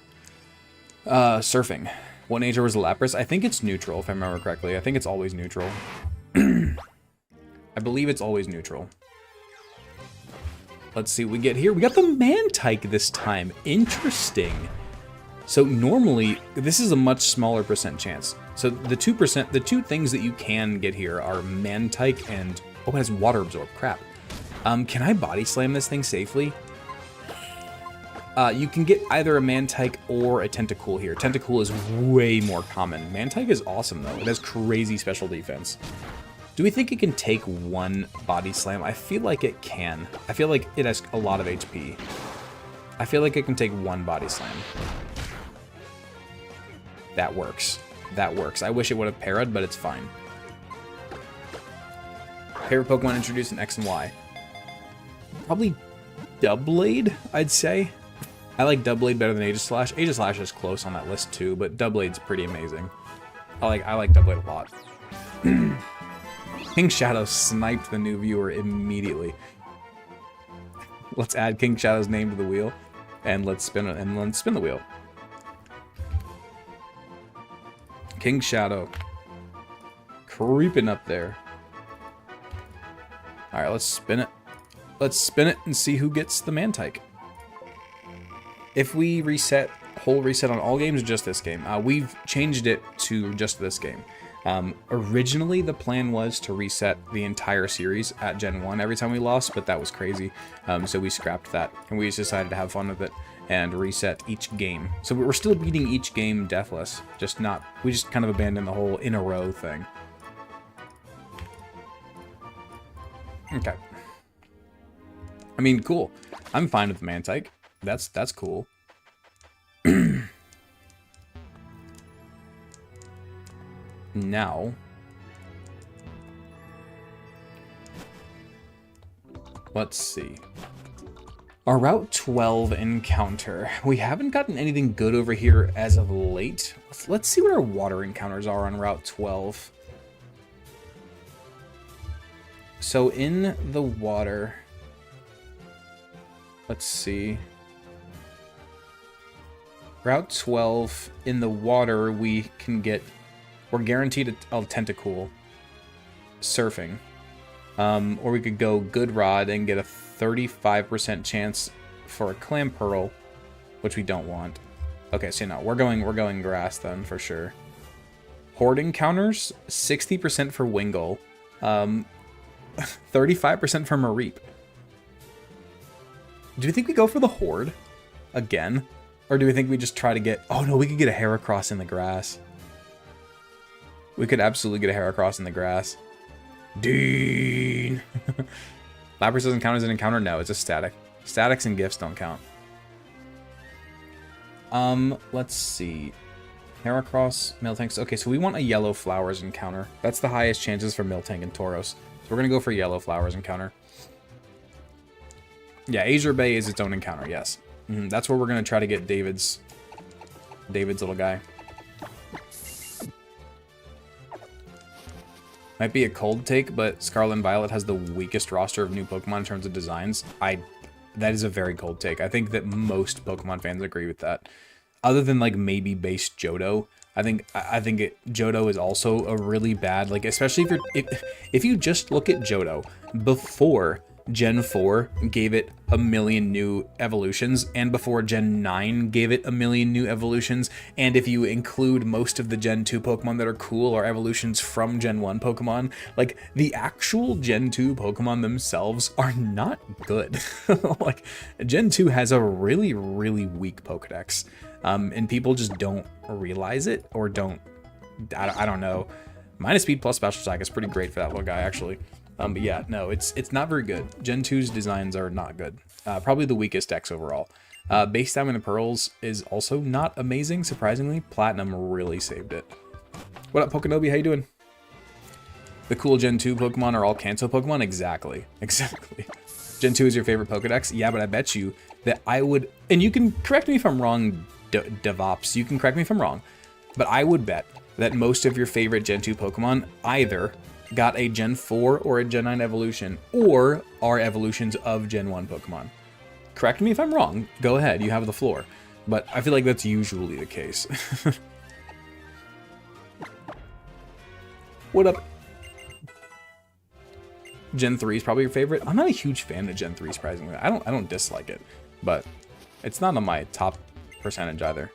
Surfing. What nature was the Lapras? I think it's neutral, if I remember correctly. I think it's always neutral. I believe it's always neutral. Let's see what we get here. We got the Mantike this time. Interesting. So normally, this is a much smaller percent chance. So the 2%, the two things that you can get here are Mantike and... Oh, it has Water Absorb. Crap. Can I Body Slam this thing safely? You can get either a Mantike or a Tentacool here. Tentacool is way more common. Mantike is awesome, though. It has crazy special defense. Do we think it can take one Body Slam? I feel like it can. I feel like it has a lot of HP. I feel like it can take one Body Slam. That works. That works. I wish it would have parried, but it's fine. Favorite Pokemon introduced in X and Y? Probably Doublade, I'd say. I like Doublade better than Aegislash. Aegislash is close on that list too, but Doublade's pretty amazing. I like Doublade a lot. King Shadow sniped the new viewer immediately. Let's add King Shadow's name to the wheel, and let's spin it, and let's spin the wheel. King Shadow, creeping up there. All right, let's spin it. Let's spin it and see who gets the Mantike. If we reset, whole reset on all games or just this game, we've changed it to just this game. Originally, the plan was to reset the entire series at Gen 1 every time we lost, but that was crazy. So we scrapped that, and we just decided to have fun with it and reset each game. So we're still beating each game deathless, we just kind of abandoned the whole in a row thing. Okay. I mean, cool. I'm fine with the Mantike. That's cool. Now, let's see. Our Route 12 encounter. We haven't gotten anything good over here as of late. Let's see what our water encounters are on Route 12. So in the water, let's see. Route 12, in the water, we're guaranteed a Tentacool, surfing. Or we could go Good Rod and get a 35% chance for a Clam Pearl, which we don't want. Okay, so no, we're going grass then for sure. Horde encounters, 60% for Wingull, 35% for Mareep. Do you think we go for the Horde again? Or do we think we just try to get... Oh no, we could get a Heracross in the grass. We could absolutely get a Heracross in the grass. Dean! Lapras doesn't count as an encounter? No, it's a static. Statics and gifts don't count. Let's see. Heracross, Miltank. Okay, so we want a Yellow Flowers encounter. That's the highest chances for Miltank and Tauros. So we're gonna go for Yellow Flowers encounter. Yeah, Azure Bay is its own encounter, yes. That's where we're gonna try to get David's little guy. Might be a cold take, but Scarlet and Violet has the weakest roster of new Pokemon in terms of designs. That is a very cold take. I think that most Pokemon fans agree with that. Other than like maybe base Johto, I think Johto is also a really bad, like, especially if you just look at Johto before Gen 4 gave it a million new evolutions, and before Gen 9 gave it a million new evolutions, and if you include most of the Gen 2 Pokemon that are cool or evolutions from Gen 1 Pokemon, like, the actual Gen 2 Pokemon themselves are not good. Like, Gen 2 has a really, really weak Pokedex, and people just don't realize it, or I don't know. Minus speed plus special attack is pretty great for that little guy, actually. But yeah, no, it's not very good. Gen 2's designs are not good. Probably the weakest decks overall. Base Diamond and Pearls is also not amazing, surprisingly. Platinum really saved it. What up, Pokenobi? How you doing? The cool Gen 2 Pokemon are all Kanto Pokemon? Exactly. Exactly. Gen 2 is your favorite Pokedex? Yeah, but I bet you that I would... And you can correct me if I'm wrong, DevOps. You can correct me if I'm wrong. But I would bet that most of your favorite Gen 2 Pokemon either got a Gen 4 or a Gen 9 evolution, or are evolutions of Gen 1 Pokemon. Correct me if I'm wrong. Go ahead, you have the floor. But I feel like that's usually the case. What up? Gen 3 is probably your favorite. I'm not a huge fan of Gen 3, surprisingly. I don't dislike it, but it's not on my top percentage either.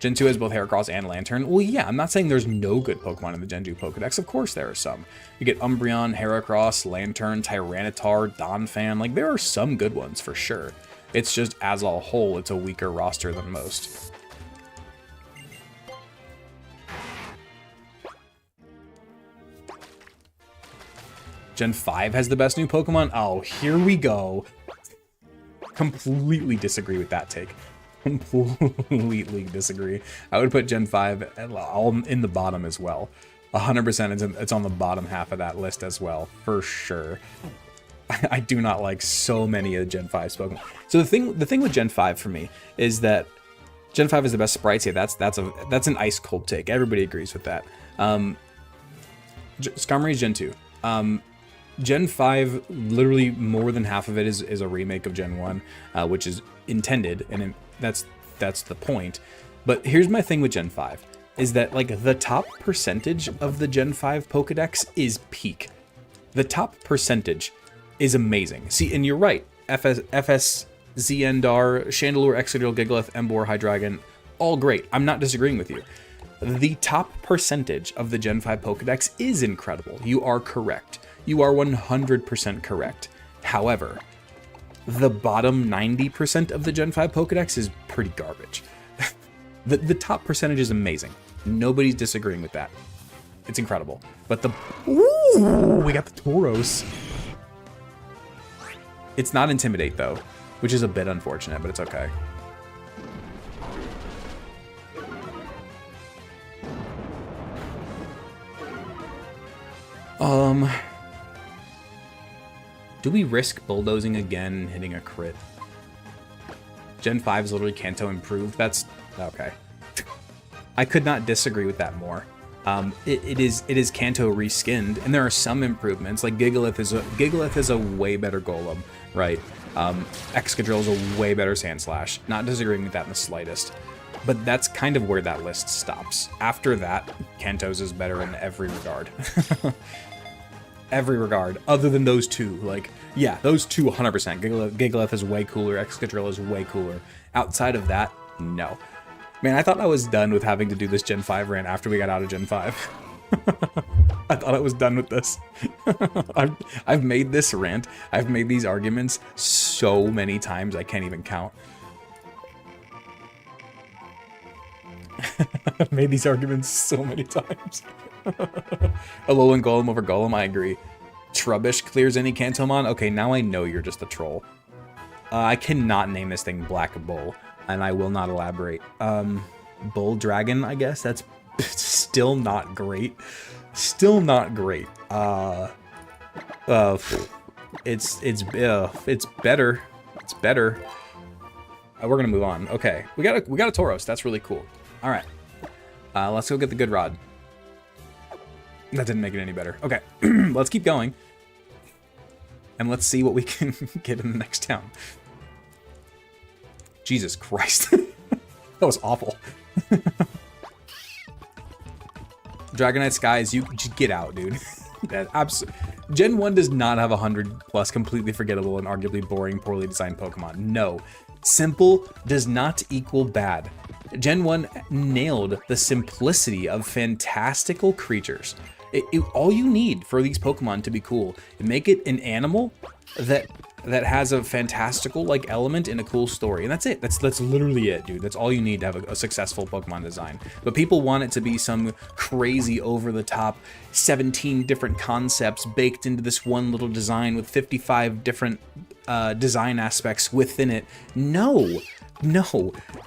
Gen 2 has both Heracross and Lantern. Well, yeah, I'm not saying there's no good Pokemon in the Gen 2 Pokedex. Of course there are some. You get Umbreon, Heracross, Lantern, Tyranitar, Donphan. Like, there are some good ones for sure. It's just, as a whole, it's a weaker roster than most. Gen 5 has the best new Pokemon? Oh, here we go. Completely disagree with that take. Completely disagree. I would put Gen 5 all in the bottom as well. 100% it's on the bottom half of that list as well, for sure. I do not like so many of Gen 5's Pokemon. So the thing with Gen 5 for me is that Gen 5 is the best sprites. Yeah, that's an ice cold take. Everybody agrees with that. Skarmory is Gen 2. Gen 5, literally more than half of it is a remake of Gen 1, which is intended, and that's the point. But here's my thing with Gen 5, is that, like, the top percentage of the Gen 5 Pokedex is peak. The top percentage is amazing. See, and you're right, FS, Zendar, Chandelure, Excadrill, Gigalith, Emboar, Hydreigon, all great. I'm not disagreeing with you. The top percentage of the Gen 5 Pokedex is incredible. You are correct. You are 100% correct. However, the bottom 90% of the Gen 5 Pokedex is pretty garbage. The top percentage is amazing. Nobody's disagreeing with that. It's incredible. But ooh, we got the Tauros. It's not Intimidate, though, which is a bit unfortunate, but it's okay. Do we risk bulldozing again and hitting a crit? Gen 5 is literally Kanto improved. That's okay. I could not disagree with that more. It is Kanto reskinned, and there are some improvements. Like Gigalith is a way better Golem, right? Excadrill is a way better Sandslash. Not disagreeing with that in the slightest. But that's kind of where that list stops. After that, Kanto's is better in every regard. Every regard, other than those two. Like, yeah, those two 100%. Gigalith is way cooler, Excadrill is way cooler. Outside of that, no. Man, I thought I was done with having to do this Gen 5 rant after we got out of Gen 5. I thought I was done with this. I've made this rant, I've made these arguments so many times I can't even count. I've made these arguments so many times. Alolan Golem over Golem, I agree. Trubbish clears any Kantomon? Okay, now I know you're just a troll. I cannot name this thing Black Bull, and I will not elaborate. Bull Dragon, I guess? That's still not great. Still not great. It's better. It's better. We're gonna move on. Okay, we got a Tauros. That's really cool. All right, let's go get the good rod. That didn't make it any better. Okay, let's keep going. And let's see what we can get in the next town. Jesus Christ. That was awful. Dragonite Skies, you just get out, dude. Gen 1 does not have 100 plus completely forgettable and arguably boring, poorly designed Pokemon. No. Simple does not equal bad. Gen 1 nailed the simplicity of fantastical creatures. All you need for these Pokemon to be cool, make it an animal that has a fantastical like element in a cool story, and that's it. That's literally it, dude. That's all you need to have a successful Pokemon design. But people want it to be some crazy over-the-top 17 different concepts baked into this one little design with 55 different design aspects within it. No.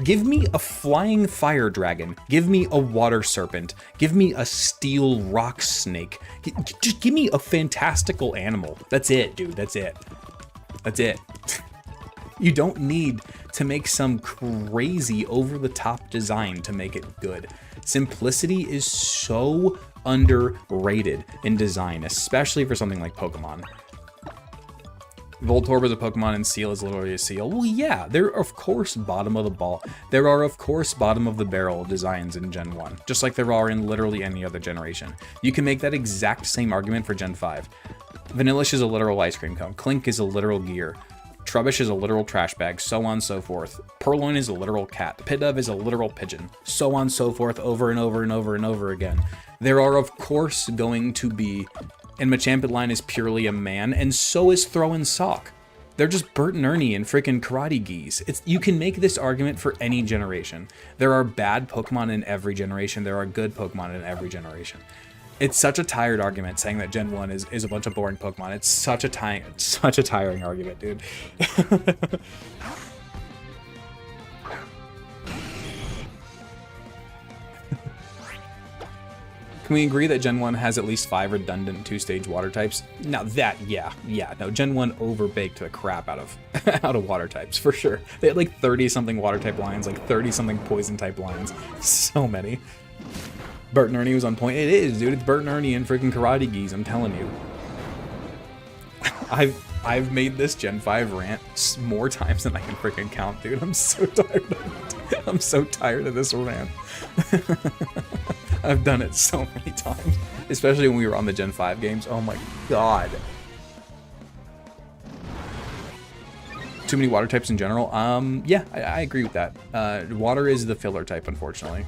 Give me a flying fire dragon. Give me a water serpent. Give me a steel rock snake. Just give me a fantastical animal. That's it, dude. That's it. You don't need to make some crazy over-the-top design to make it good. Simplicity is so underrated in design, especially for something like Pokemon. Voltorb is a Pokemon and Seal is literally a seal. Well, yeah, there are of course bottom of the barrel designs in Gen 1, just like there are in literally any other generation. You can make that exact same argument for Gen 5. Vanillish is a literal ice cream cone. Clink is a literal gear. Trubbish is a literal trash bag, so on and so forth. Purloin is a literal cat. Pidove is a literal pigeon, so on and so forth, over and over and over and over again. There are of course going to be, and Machamp line is purely a man, and so is Throw-in Sock. They're just Bert and Ernie and freaking Karate Geese. You can make this argument for any generation. There are bad Pokemon in every generation. There are good Pokemon in every generation. It's such a tired argument saying that Gen 1 is a bunch of boring Pokemon. It's such a tiring argument, dude. Can we agree that Gen 1 has at least 5 redundant 2-stage water types? Now that, yeah, no, Gen 1 overbaked the crap out of water types, for sure. They had like 30-something water type lines, like 30-something poison type lines. So many. Bert and Ernie was on point. It is, dude. It's Bert and Ernie and freaking Karate Geese, I'm telling you. I've made this Gen 5 rant more times than I can freaking count, dude. I'm so tired of it. I'm so tired of this rant. I've done it so many times, especially when we were on the Gen 5 games. Oh my god. Too many water types in general? Yeah, I agree with that. Water is the filler type, unfortunately.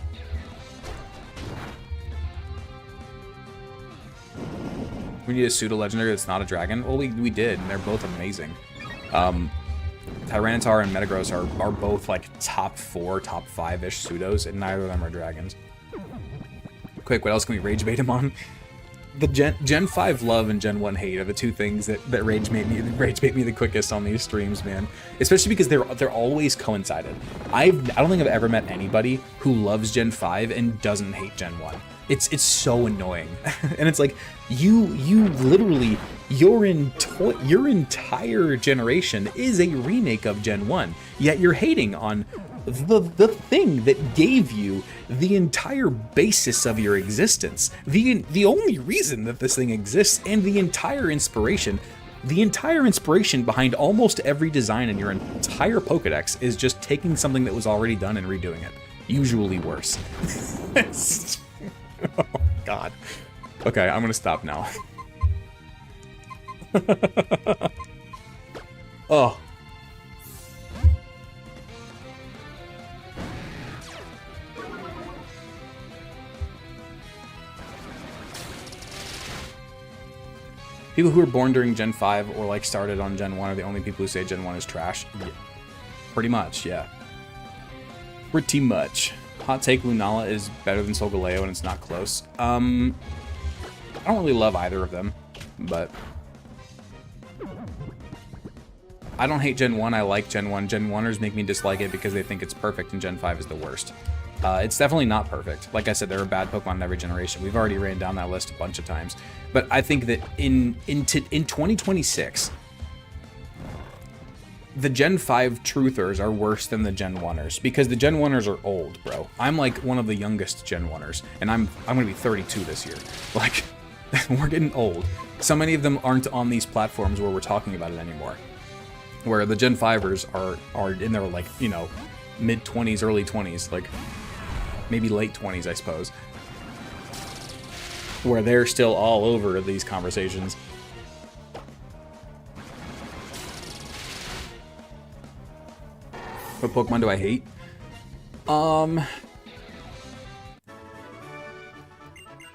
We need a pseudo-legendary that's not a dragon. Well, we did, and they're both amazing. Tyranitar and Metagross are both like top 4, top 5-ish pseudos, and neither of them are dragons. Quick, what else can we rage bait him on? The Gen 5 love and Gen 1 hate are the two things that rage bait me the quickest on these streams, man. Especially because they're always coincided. I don't think I've ever met anybody who loves Gen 5 and doesn't hate Gen 1. It's so annoying. And it's like, you literally, your entire generation is a remake of Gen 1, yet you're hating on the thing that gave you the entire basis of your existence. The only reason that this thing exists, and the entire inspiration behind almost every design in your entire Pokedex is just taking something that was already done and redoing it. Usually worse. Oh, God. Okay, I'm gonna stop now. Oh. People who were born during Gen 5 or like started on Gen 1 are the only people who say Gen 1 is trash. Yeah. Pretty much, yeah. Pretty much. Hot take, Lunala is better than Solgaleo and it's not close. I don't really love either of them, but I don't hate Gen 1, I like Gen 1. Gen 1ers make me dislike it because they think it's perfect and Gen 5 is the worst. It's definitely not perfect. Like I said, there are bad Pokemon in every generation. We've already ran down that list a bunch of times. But I think that in 2026, the Gen 5 truthers are worse than the Gen 1ers because the Gen 1ers are old, bro. I'm like one of the youngest Gen 1ers, and I'm gonna be 32 this year. Like, we're getting old. So many of them aren't on these platforms where we're talking about it anymore. Where the Gen 5ers are in their, like, you know, mid-20s, early 20s, like maybe late 20s, I suppose. Where they're still all over these conversations. What Pokemon do I hate?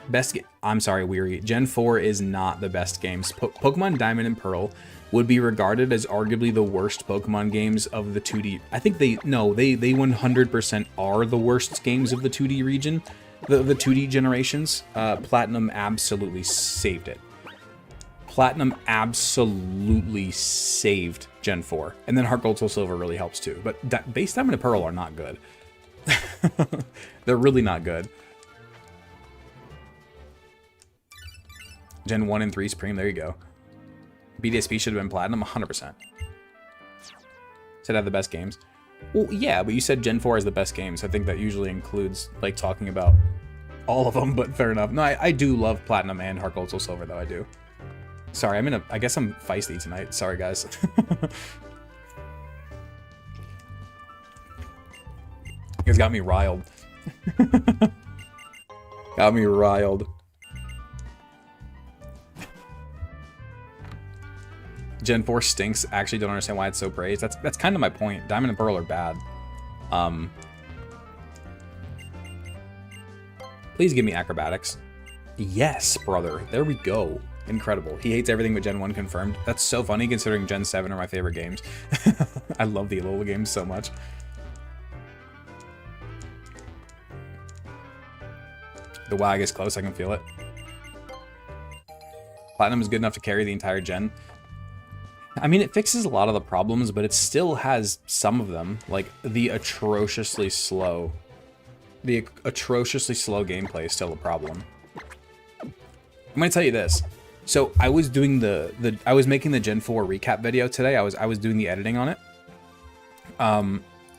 Best game. I'm sorry, Weary. Gen 4 is not the best games. Pokemon Diamond and Pearl would be regarded as arguably the worst Pokemon games of the 2D. I think they 100% are the worst games of the 2D region, the 2D generations. Platinum absolutely saved it. Platinum absolutely saved Gen 4. And then Heart Gold Soul Silver really helps too. But base Diamond and Pearl are not good. They're really not good. Gen 1 and 3 Supreme, there you go. BDSP should have been Platinum, 100%. Said have the best games. Well, yeah, but you said Gen 4 is the best games. I think that usually includes, like, talking about all of them, but fair enough. No, I do love Platinum and Heart Gold Soul Silver, though, I do. Sorry, I guess I'm feisty tonight. Sorry, guys. You guys got me riled. Got me riled. Gen 4 stinks. Actually don't understand why it's so praised. That's kind of my point. Diamond and Pearl are bad. Please give me acrobatics. Yes, brother. There we go. Incredible. He hates everything but Gen 1 confirmed. That's so funny considering Gen 7 are my favorite games. I love the Alola games so much. The WAG is close. I can feel it. Platinum is good enough to carry the entire gen. I mean, it fixes a lot of the problems, but it still has some of them. Like, the atrociously slow gameplay is still a problem. I'm gonna tell you this. So I was doing I was making the Gen 4 recap video today. I was doing the editing on it.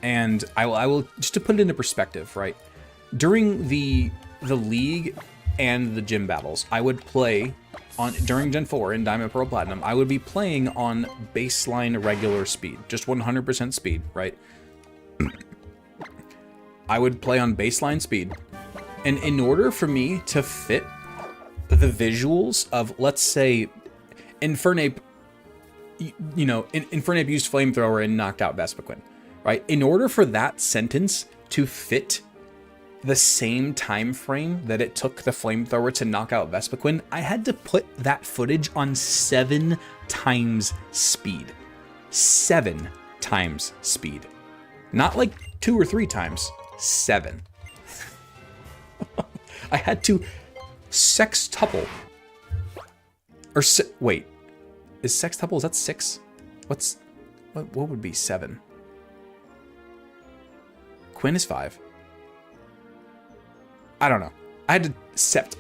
And I will just to put it into perspective, right? During the league and the gym battles, I would play during Gen 4 in Diamond, Pearl, Platinum, I would be playing on baseline regular speed, just 100% speed, right? I would play on baseline speed. And in order for me to fit the visuals of, let's say, Infernape, you know, Infernape used Flamethrower and knocked out Vespiquen, right? In order for that sentence to fit the same time frame that it took the Flamethrower to knock out Vespiquen, I had to put that footage on 7 times speed. 7 times speed. Not like 2 or 3 times. 7. I had to sextuple. Or wait. Is sextuple, is that 6? What would be 7? Quinn is 5. I don't know. I had to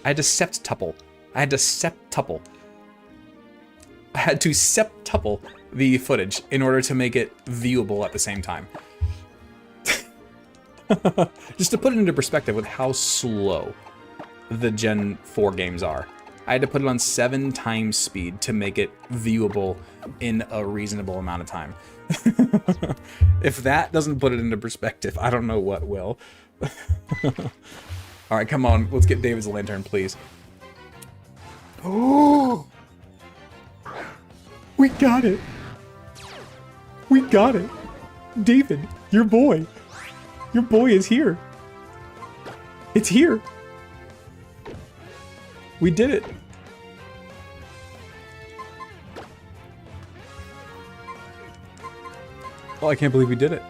I had to septuple. I had to septuple the footage in order to make it viewable at the same time. Just to put it into perspective with how slow the Gen 4 games are. I had to put it on 7 times speed to make it viewable in a reasonable amount of time. If that doesn't put it into perspective, I don't know what will. Alright, come on. Let's get David's lantern, please. Oh! We got it! We got it! David, your boy! Your boy is here! It's here! We did it! Oh, I can't believe we did it.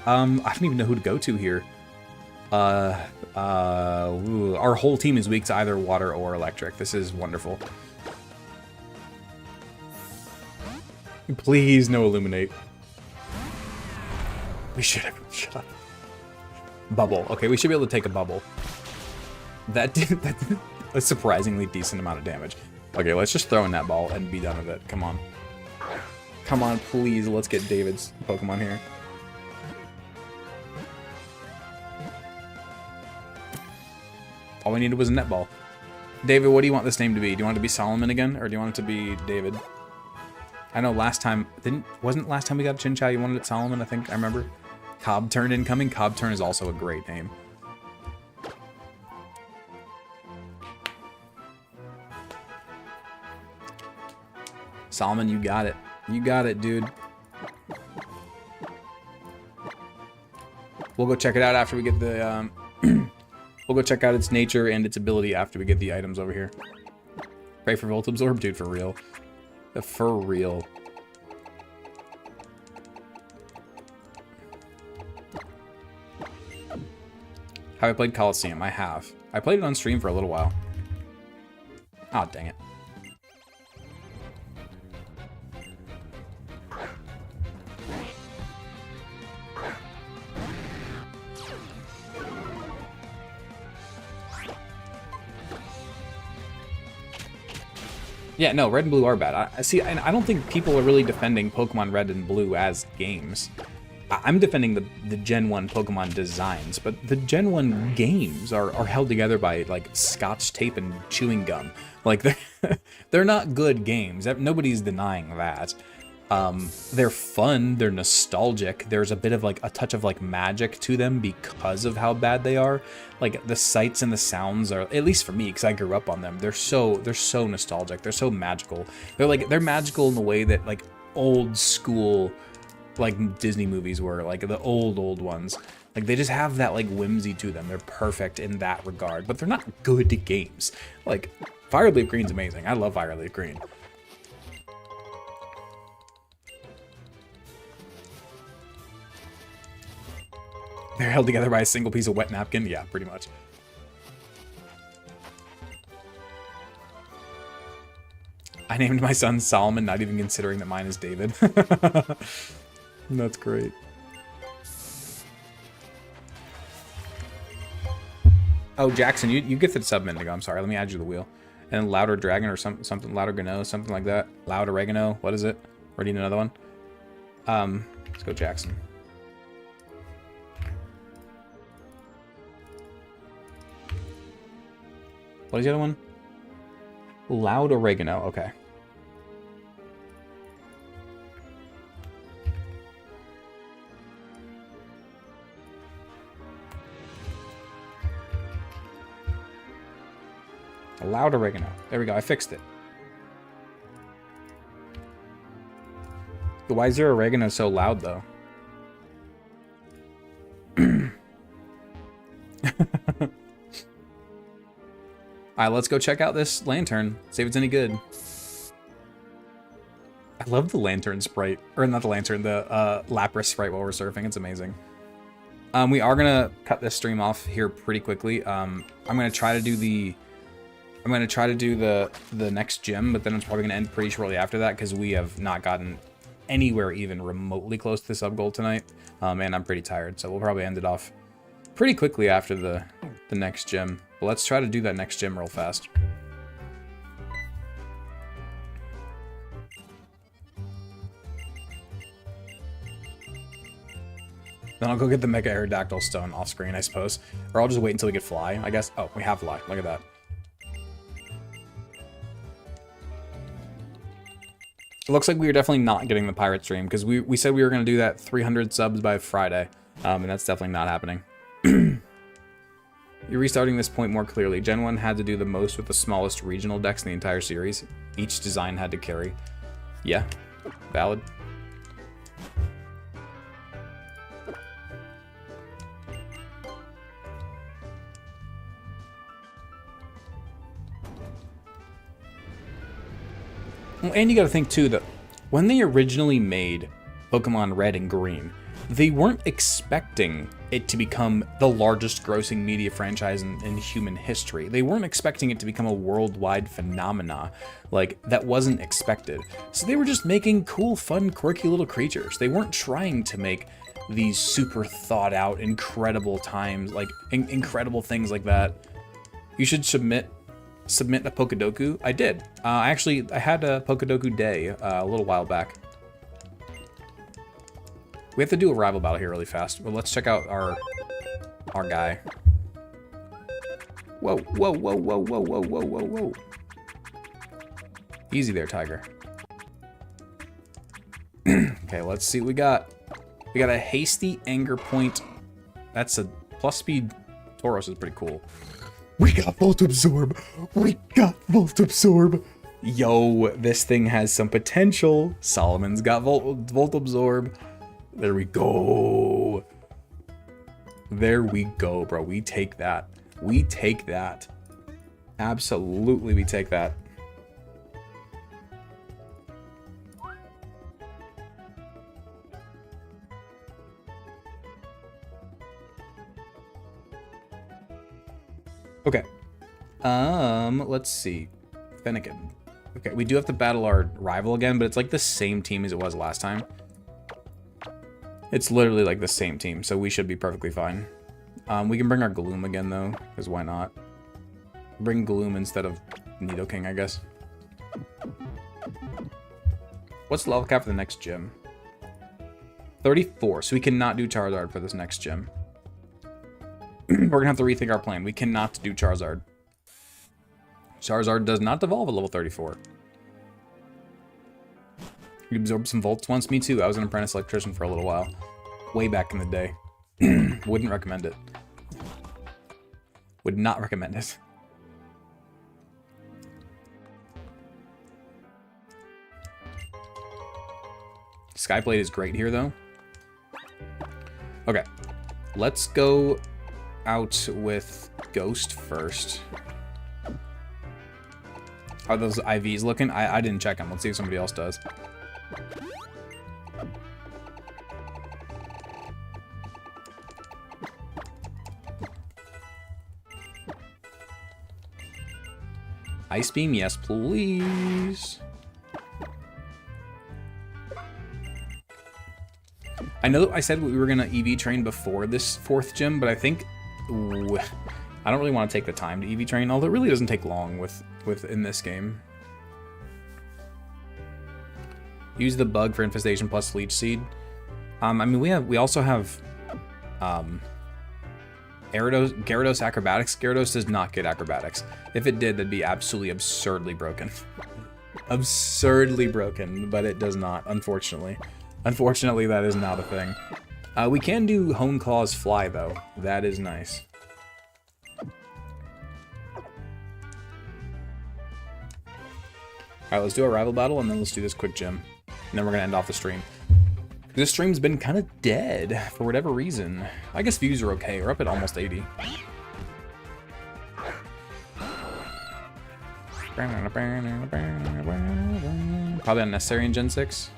I don't even know who to go to here. Our whole team is weak to either water or electric. This is wonderful. Please, no illuminate. We should have shut up. Bubble. Okay, we should be able to take a bubble. That did a surprisingly decent amount of damage. Okay, let's just throw in that ball and be done with it. Come on. Come on, please. Let's get David's Pokemon here. All we needed was a netball. David, what do you want this name to be? Do you want it to be Solomon again, or do you want it to be David? I know last time, wasn't last time we got Chinchou, you wanted it Solomon, I think, I remember. Cobb Turn incoming. Cobb Turn is also a great name. Solomon, you got it. You got it, dude. We'll go check it out after we get the, we'll go check out its nature and its ability after we get the items over here. Pray for Volt Absorb, dude, for real. For real. Have I played Coliseum? I have. I played it on stream for a little while. Oh, dang it. Yeah, no, Red and Blue are bad. I don't think people are really defending Pokemon Red and Blue as games. I'm defending the Gen 1 Pokemon designs, but the Gen 1 games are held together by, like, Scotch tape and chewing gum. Like, they're not good games. Nobody's denying that. They're fun, they're nostalgic, there's a bit of, like, a touch of, like, magic to them because of how bad they are. Like, the sights and the sounds are, at least for me, because I grew up on them, they're so nostalgic, they're so magical. They're magical in the way that, like, old school, like, Disney movies were, like, the old ones. Like, they just have that, like, whimsy to them. They're perfect in that regard, but they're not good games. Like, Fire Leaf Green's amazing. I love Fire Leaf Green. They're held together by a single piece of wet napkin? Yeah, pretty much. I named my son Solomon, not even considering that mine is David. That's great. Oh, Jackson, you get the sub a minute ago. I'm sorry. Let me add you to the wheel. And Louder Dragon or something, Louder Gano, something like that. Loud Oregano. What is it? Or do you need another one? Let's go Jackson. What is the other one? Loud Oregano. Okay. Loud Oregano. There we go. I fixed it. Why is your oregano so loud, though? Alright, let's go check out this lantern. See if it's any good. I love the lantern sprite. Or not the lantern, the Lapras sprite while we're surfing. It's amazing. We are gonna cut this stream off here pretty quickly. I'm gonna try to do the next gym, but then it's probably gonna end pretty shortly after that because we have not gotten anywhere even remotely close to the sub goal tonight. And I'm pretty tired, so we'll probably end it off pretty quickly after the next gym. But let's try to do that next gym real fast. Then I'll go get the Mega Aerodactyl Stone off screen, I suppose. Or I'll just wait until we get Fly, I guess. Oh, we have Fly. Look at that. It looks like we were definitely not getting the pirate stream, because we said we were going to do that 300 subs by Friday. And that's definitely not happening. You're restarting this point more clearly. Gen 1 had to do the most with the smallest regional decks in the entire series. Each design had to carry. Yeah, valid. And you gotta think too that when they originally made Pokemon Red and Green, they weren't expecting it to become the largest grossing media franchise in human history. They weren't expecting it to become a worldwide phenomena. Like, that wasn't expected. So they were just making cool, fun, quirky little creatures. They weren't trying to make these super thought out, incredible times, like incredible things like that. You should submit a Pokedoku. I did. I had a Pokedoku day a little while back. We have to do a rival battle here really fast. Well, let's check out our guy. Whoa, whoa, whoa, whoa, whoa, whoa, whoa, whoa, whoa. Easy there, Tiger. Okay, let's see what we got. We got a hasty anger point. That's a plus speed. Tauros is pretty cool. We got Volt Absorb. We got Volt Absorb. Yo, this thing has some potential. Solomon's got Volt Absorb. There we go. There we go, bro. We take that. We take that. Absolutely, we take that. Okay. Let's see. Fennekin. Okay, we do have to battle our rival again, but it's like the same team as it was last time. It's literally like the same team, so we should be perfectly fine. We can bring our Gloom again, though, because why not? Bring Gloom instead of Nidoking, I guess. What's the level cap for the next gym? 34, so we cannot do Charizard for this next gym. We're gonna have to rethink our plan. We cannot do Charizard. Charizard does not evolve at level 34. You absorb some volts once? Me too. I was an apprentice electrician for a little while. Way back in the day. Wouldn't recommend it. Would not recommend it. Skyblade is great here, though. Okay. Let's go out with Ghost first. Are those IVs looking? I didn't check them. Let's see if somebody else does. Ice Beam, yes, please. I know I said we were gonna EV train before this 4th gym, but I think I don't really want to take the time to EV train, although it really doesn't take long in this game. Use the bug for infestation plus leech seed. I mean, we also have Gyarados acrobatics. Gyarados does not get acrobatics. If it did, that'd be absolutely absurdly broken. Absurdly broken, but it does not, unfortunately. Unfortunately, that is not a thing. We can do Hone Claw's Fly, though. That is nice. Alright, let's do a rival battle, and then let's do this quick gym. And then we're gonna end off the stream. This stream's been kind of dead, for whatever reason. I guess views are okay. We're up at almost 80. Probably unnecessary in Gen 6.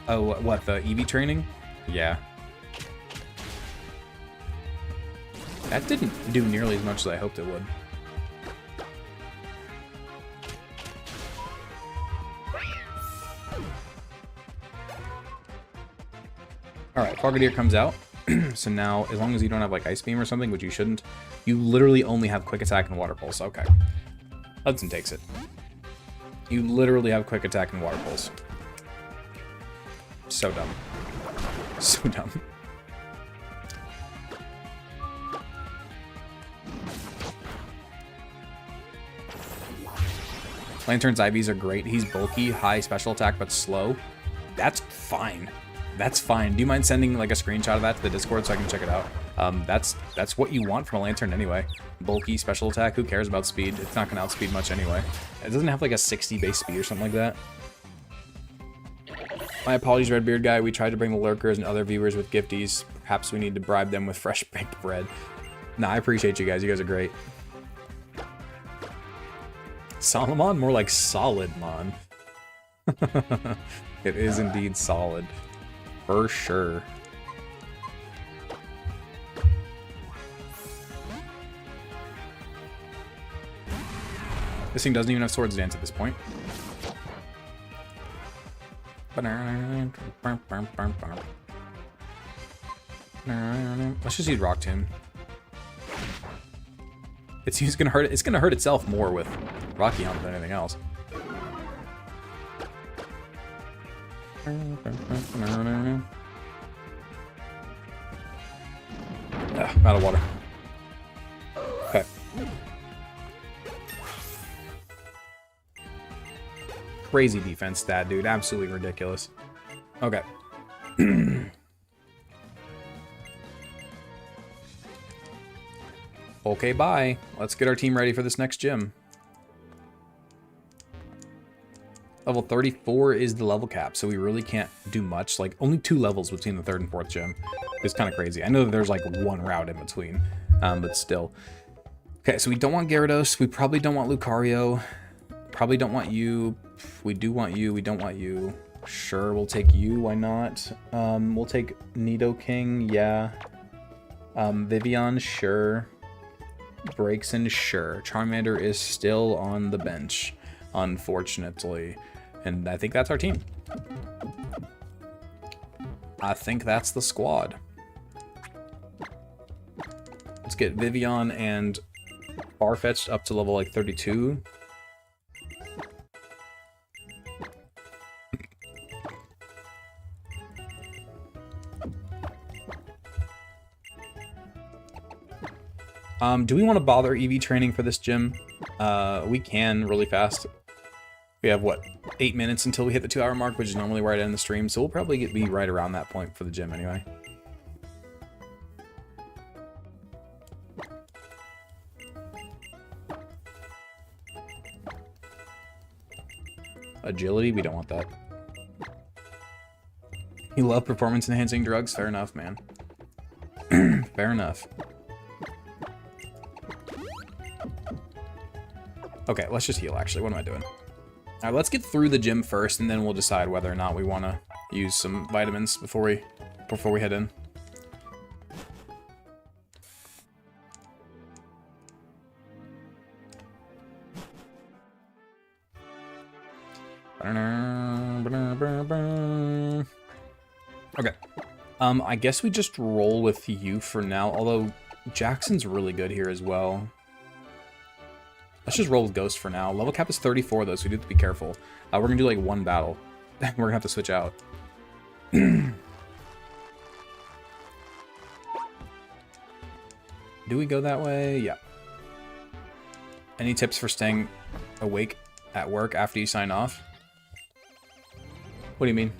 Oh, what, the EV training? Yeah. That didn't do nearly as much as I hoped it would. Alright, Frogadier comes out. So now, as long as you don't have like Ice Beam or something, which you shouldn't, You literally only have quick attack and water pulse. Okay. Hudson takes it. You literally have quick attack and water pulse. So dumb. So dumb. Lantern's IVs are great. He's bulky, high special attack, but slow. That's fine. That's fine. Do you mind sending like a screenshot of that to the Discord so I can check it out? That's what you want from a Lantern anyway. Bulky, special attack, who cares about speed? It's not going to outspeed much anyway. It doesn't have like a 60 base speed or something like that. My apologies, Redbeard guy. We tried to bring the lurkers and other viewers with gifties. Perhaps we need to bribe them with fresh baked bread. Nah, I appreciate you guys. You guys are great. Solomon? More like solid, mon. It is indeed solid. For sure. This thing doesn't even have Swords Dance at this point. Let's just use Rock Tomb. It's gonna hurt. It's gonna hurt itself more with Rocky Helmet than anything else. I'm out of water. Okay. Crazy defense stat, dude. Absolutely ridiculous. Okay. Okay, bye. Let's get our team ready for this next gym. Level 34 is the level cap, so we really can't do much. Like, only 2 levels between the 3rd and 4th gym. It's kind of crazy. I know that there's like 1 route in between, but still. Okay, so we don't want Gyarados. We probably don't want Lucario. Probably don't want you. We do want you. We don't want you. Sure, we'll take you. Why not? We'll take Nidoking. Yeah. Vivian. Sure. Braixen. Sure. Charmander is still on the bench, unfortunately. And I think that's our team. I think that's the squad. Let's get Vivian and Farfetch'd up to level like 32. Do we want to bother EV training for this gym? We can really fast. We have, what, 8 minutes until we hit the 2-hour mark, which is normally right in the stream, so we'll probably be right around that point for the gym anyway. Agility? We don't want that. You love performance-enhancing drugs? Fair enough, man. Fair enough. Okay, let's just heal, actually. What am I doing? Alright, let's get through the gym first, and then we'll decide whether or not we want to use some vitamins before we head in. Okay. I guess we just roll with you for now, although Jackson's really good here as well. Let's just roll with Ghost for now. Level cap is 34 though, so we do have to be careful. We're gonna do like 1 battle. We're gonna have to switch out. Do we go that way? Yeah. Any tips for staying awake at work after you sign off? What do you mean?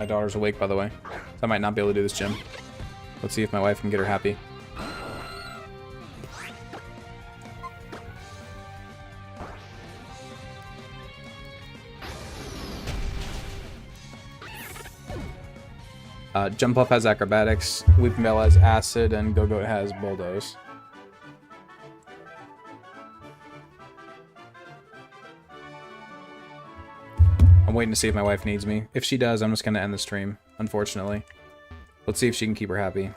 My daughter's awake, by the way. So I might not be able to do this gym. Let's see if my wife can get her happy. Jump Up has Acrobatics, Weeping Bell has Acid, and Go-Goat has Bulldoze. I'm waiting to see if my wife needs me. If she does, I'm just going to end the stream, unfortunately. Let's see if she can keep her happy.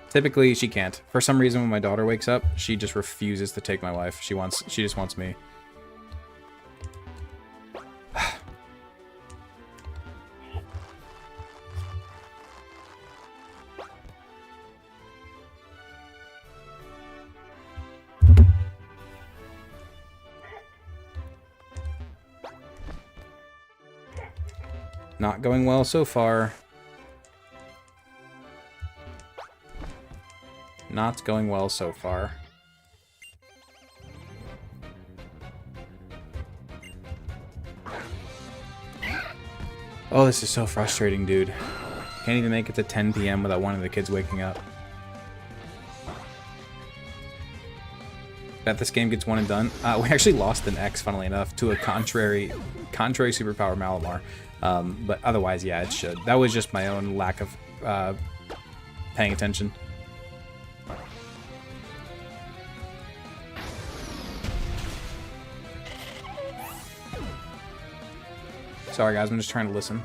Typically, she can't. For some reason, when my daughter wakes up, she just refuses to take my wife. She just wants me. Not going well so far. Not going well so far. Oh, this is so frustrating, dude. Can't even make it to 10 p.m. without one of the kids waking up. Bet this game gets one and done. We actually lost an X, funnily enough, to a contrary superpower Malamar. But otherwise, yeah, it should. That was just my own lack of paying attention. Sorry, guys, I'm just trying to listen.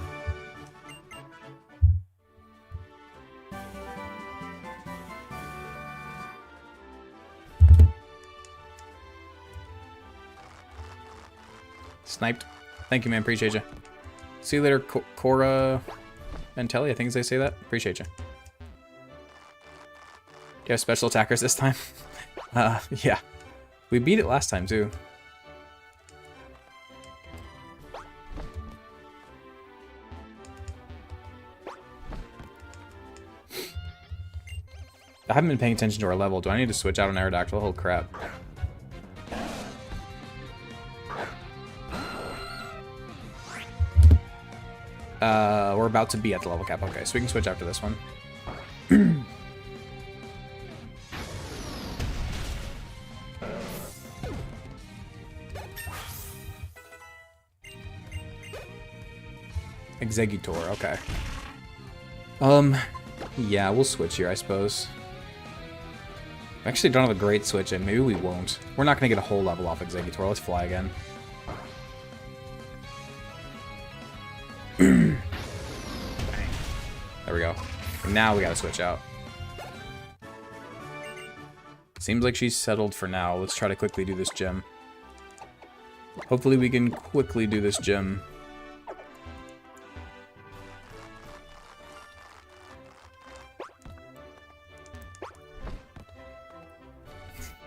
Sniped. Thank you, man. Appreciate you. See you later, Cora Mantelli. I think they say that. Appreciate you. You have special attackers this time? Yeah. We beat it last time, too. I haven't been paying attention to our level. Do I need to switch out on Aerodactyl? Oh, crap. We're about to be at the level cap. Okay, so we can switch after this one. Executor, okay. Yeah, we'll switch here, I suppose. I actually don't have a great switch in. Maybe we won't. We're not going to get a whole level off Executor. Let's fly again. There we go. And now we got to switch out. Seems like she's settled for now. Let's try to quickly do this gym. Hopefully we can quickly do this gym.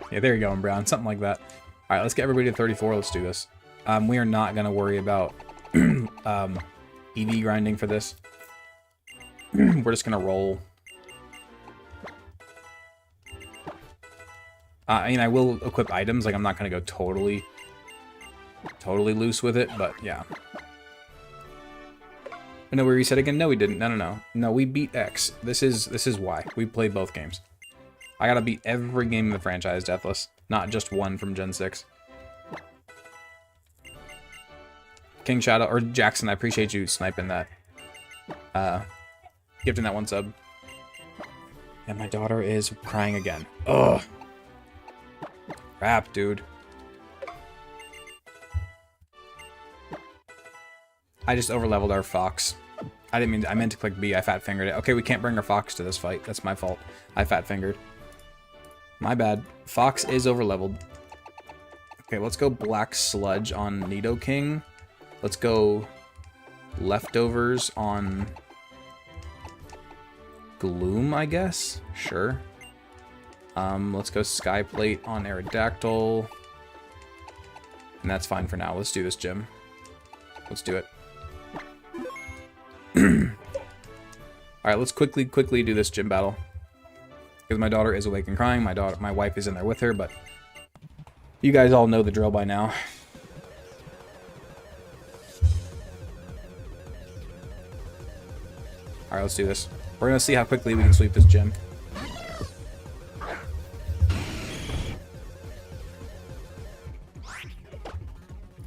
Yeah, there you go, Brown. Something like that. All right, let's get everybody to 34. Let's do this. We are not going to worry about EV grinding for this. We're just going to roll. I mean, I will equip items. Like, I'm not going to go totally loose with it, but yeah. No, we reset again? No, we didn't. No. No, we beat X. This is why. We played both games. I gotta beat every game in the franchise, Deathless. Not just one from Gen 6. King Shadow, or Jackson, I appreciate you sniping that. Gifting that one sub. And my daughter is crying again. Ugh. Crap, dude. I just overleveled our Fox. I meant to click B, I fat fingered it. Okay, we can't bring our Fox to this fight. That's my fault. I fat fingered. My bad. Fox is overleveled. Okay, let's go Black Sludge on Nidoking. Let's go Leftovers on Gloom, I guess. Sure. Let's go Skyplate on Aerodactyl. And that's fine for now. Let's do this gym. Let's do it. Alright, let's quickly do this gym battle. Because my daughter is awake and crying. My wife is in there with her, but you guys all know the drill by now. Alright, let's do this. We're gonna see how quickly we can sweep this gym.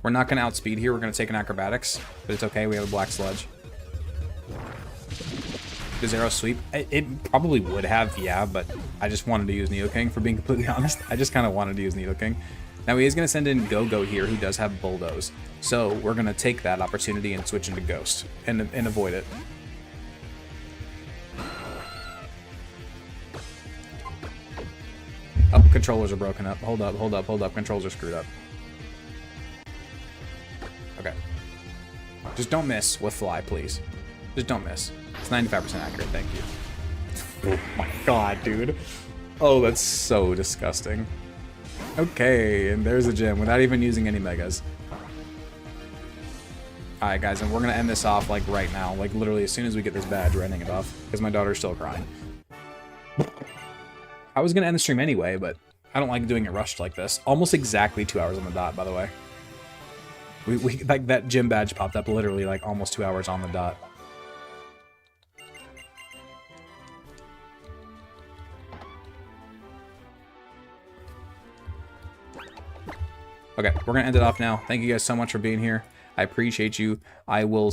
We're not gonna outspeed here, we're gonna take an acrobatics, but it's okay, we have a Black Sludge. Does Arrow sweep? It probably would have, yeah, but I just wanted to use Nidoking, for being completely honest. I just kind of wanted to use Nidoking. Now he is going to send in Go-Go here, who does have Bulldoze. So we're going to take that opportunity and switch into Ghost, and avoid it. Oh, controllers are broken up. Hold up. Controls are screwed up. Okay. Just don't miss with Fly, please. Just don't miss. It's 95% accurate, thank you. Oh my god, dude. Oh, that's so disgusting. Okay, and there's a gym without even using any megas. Alright, guys, and we're gonna end this off, like, right now. Like, literally, as soon as we get this badge, we're ending it off. Because my daughter's still crying. I was gonna end the stream anyway, but I don't like doing it rushed like this. Almost exactly 2 hours on the dot, by the way. We like, that gym badge popped up literally, like, almost 2 hours on the dot. Okay, we're gonna end it off now. Thank you guys so much for being here. I appreciate you. I will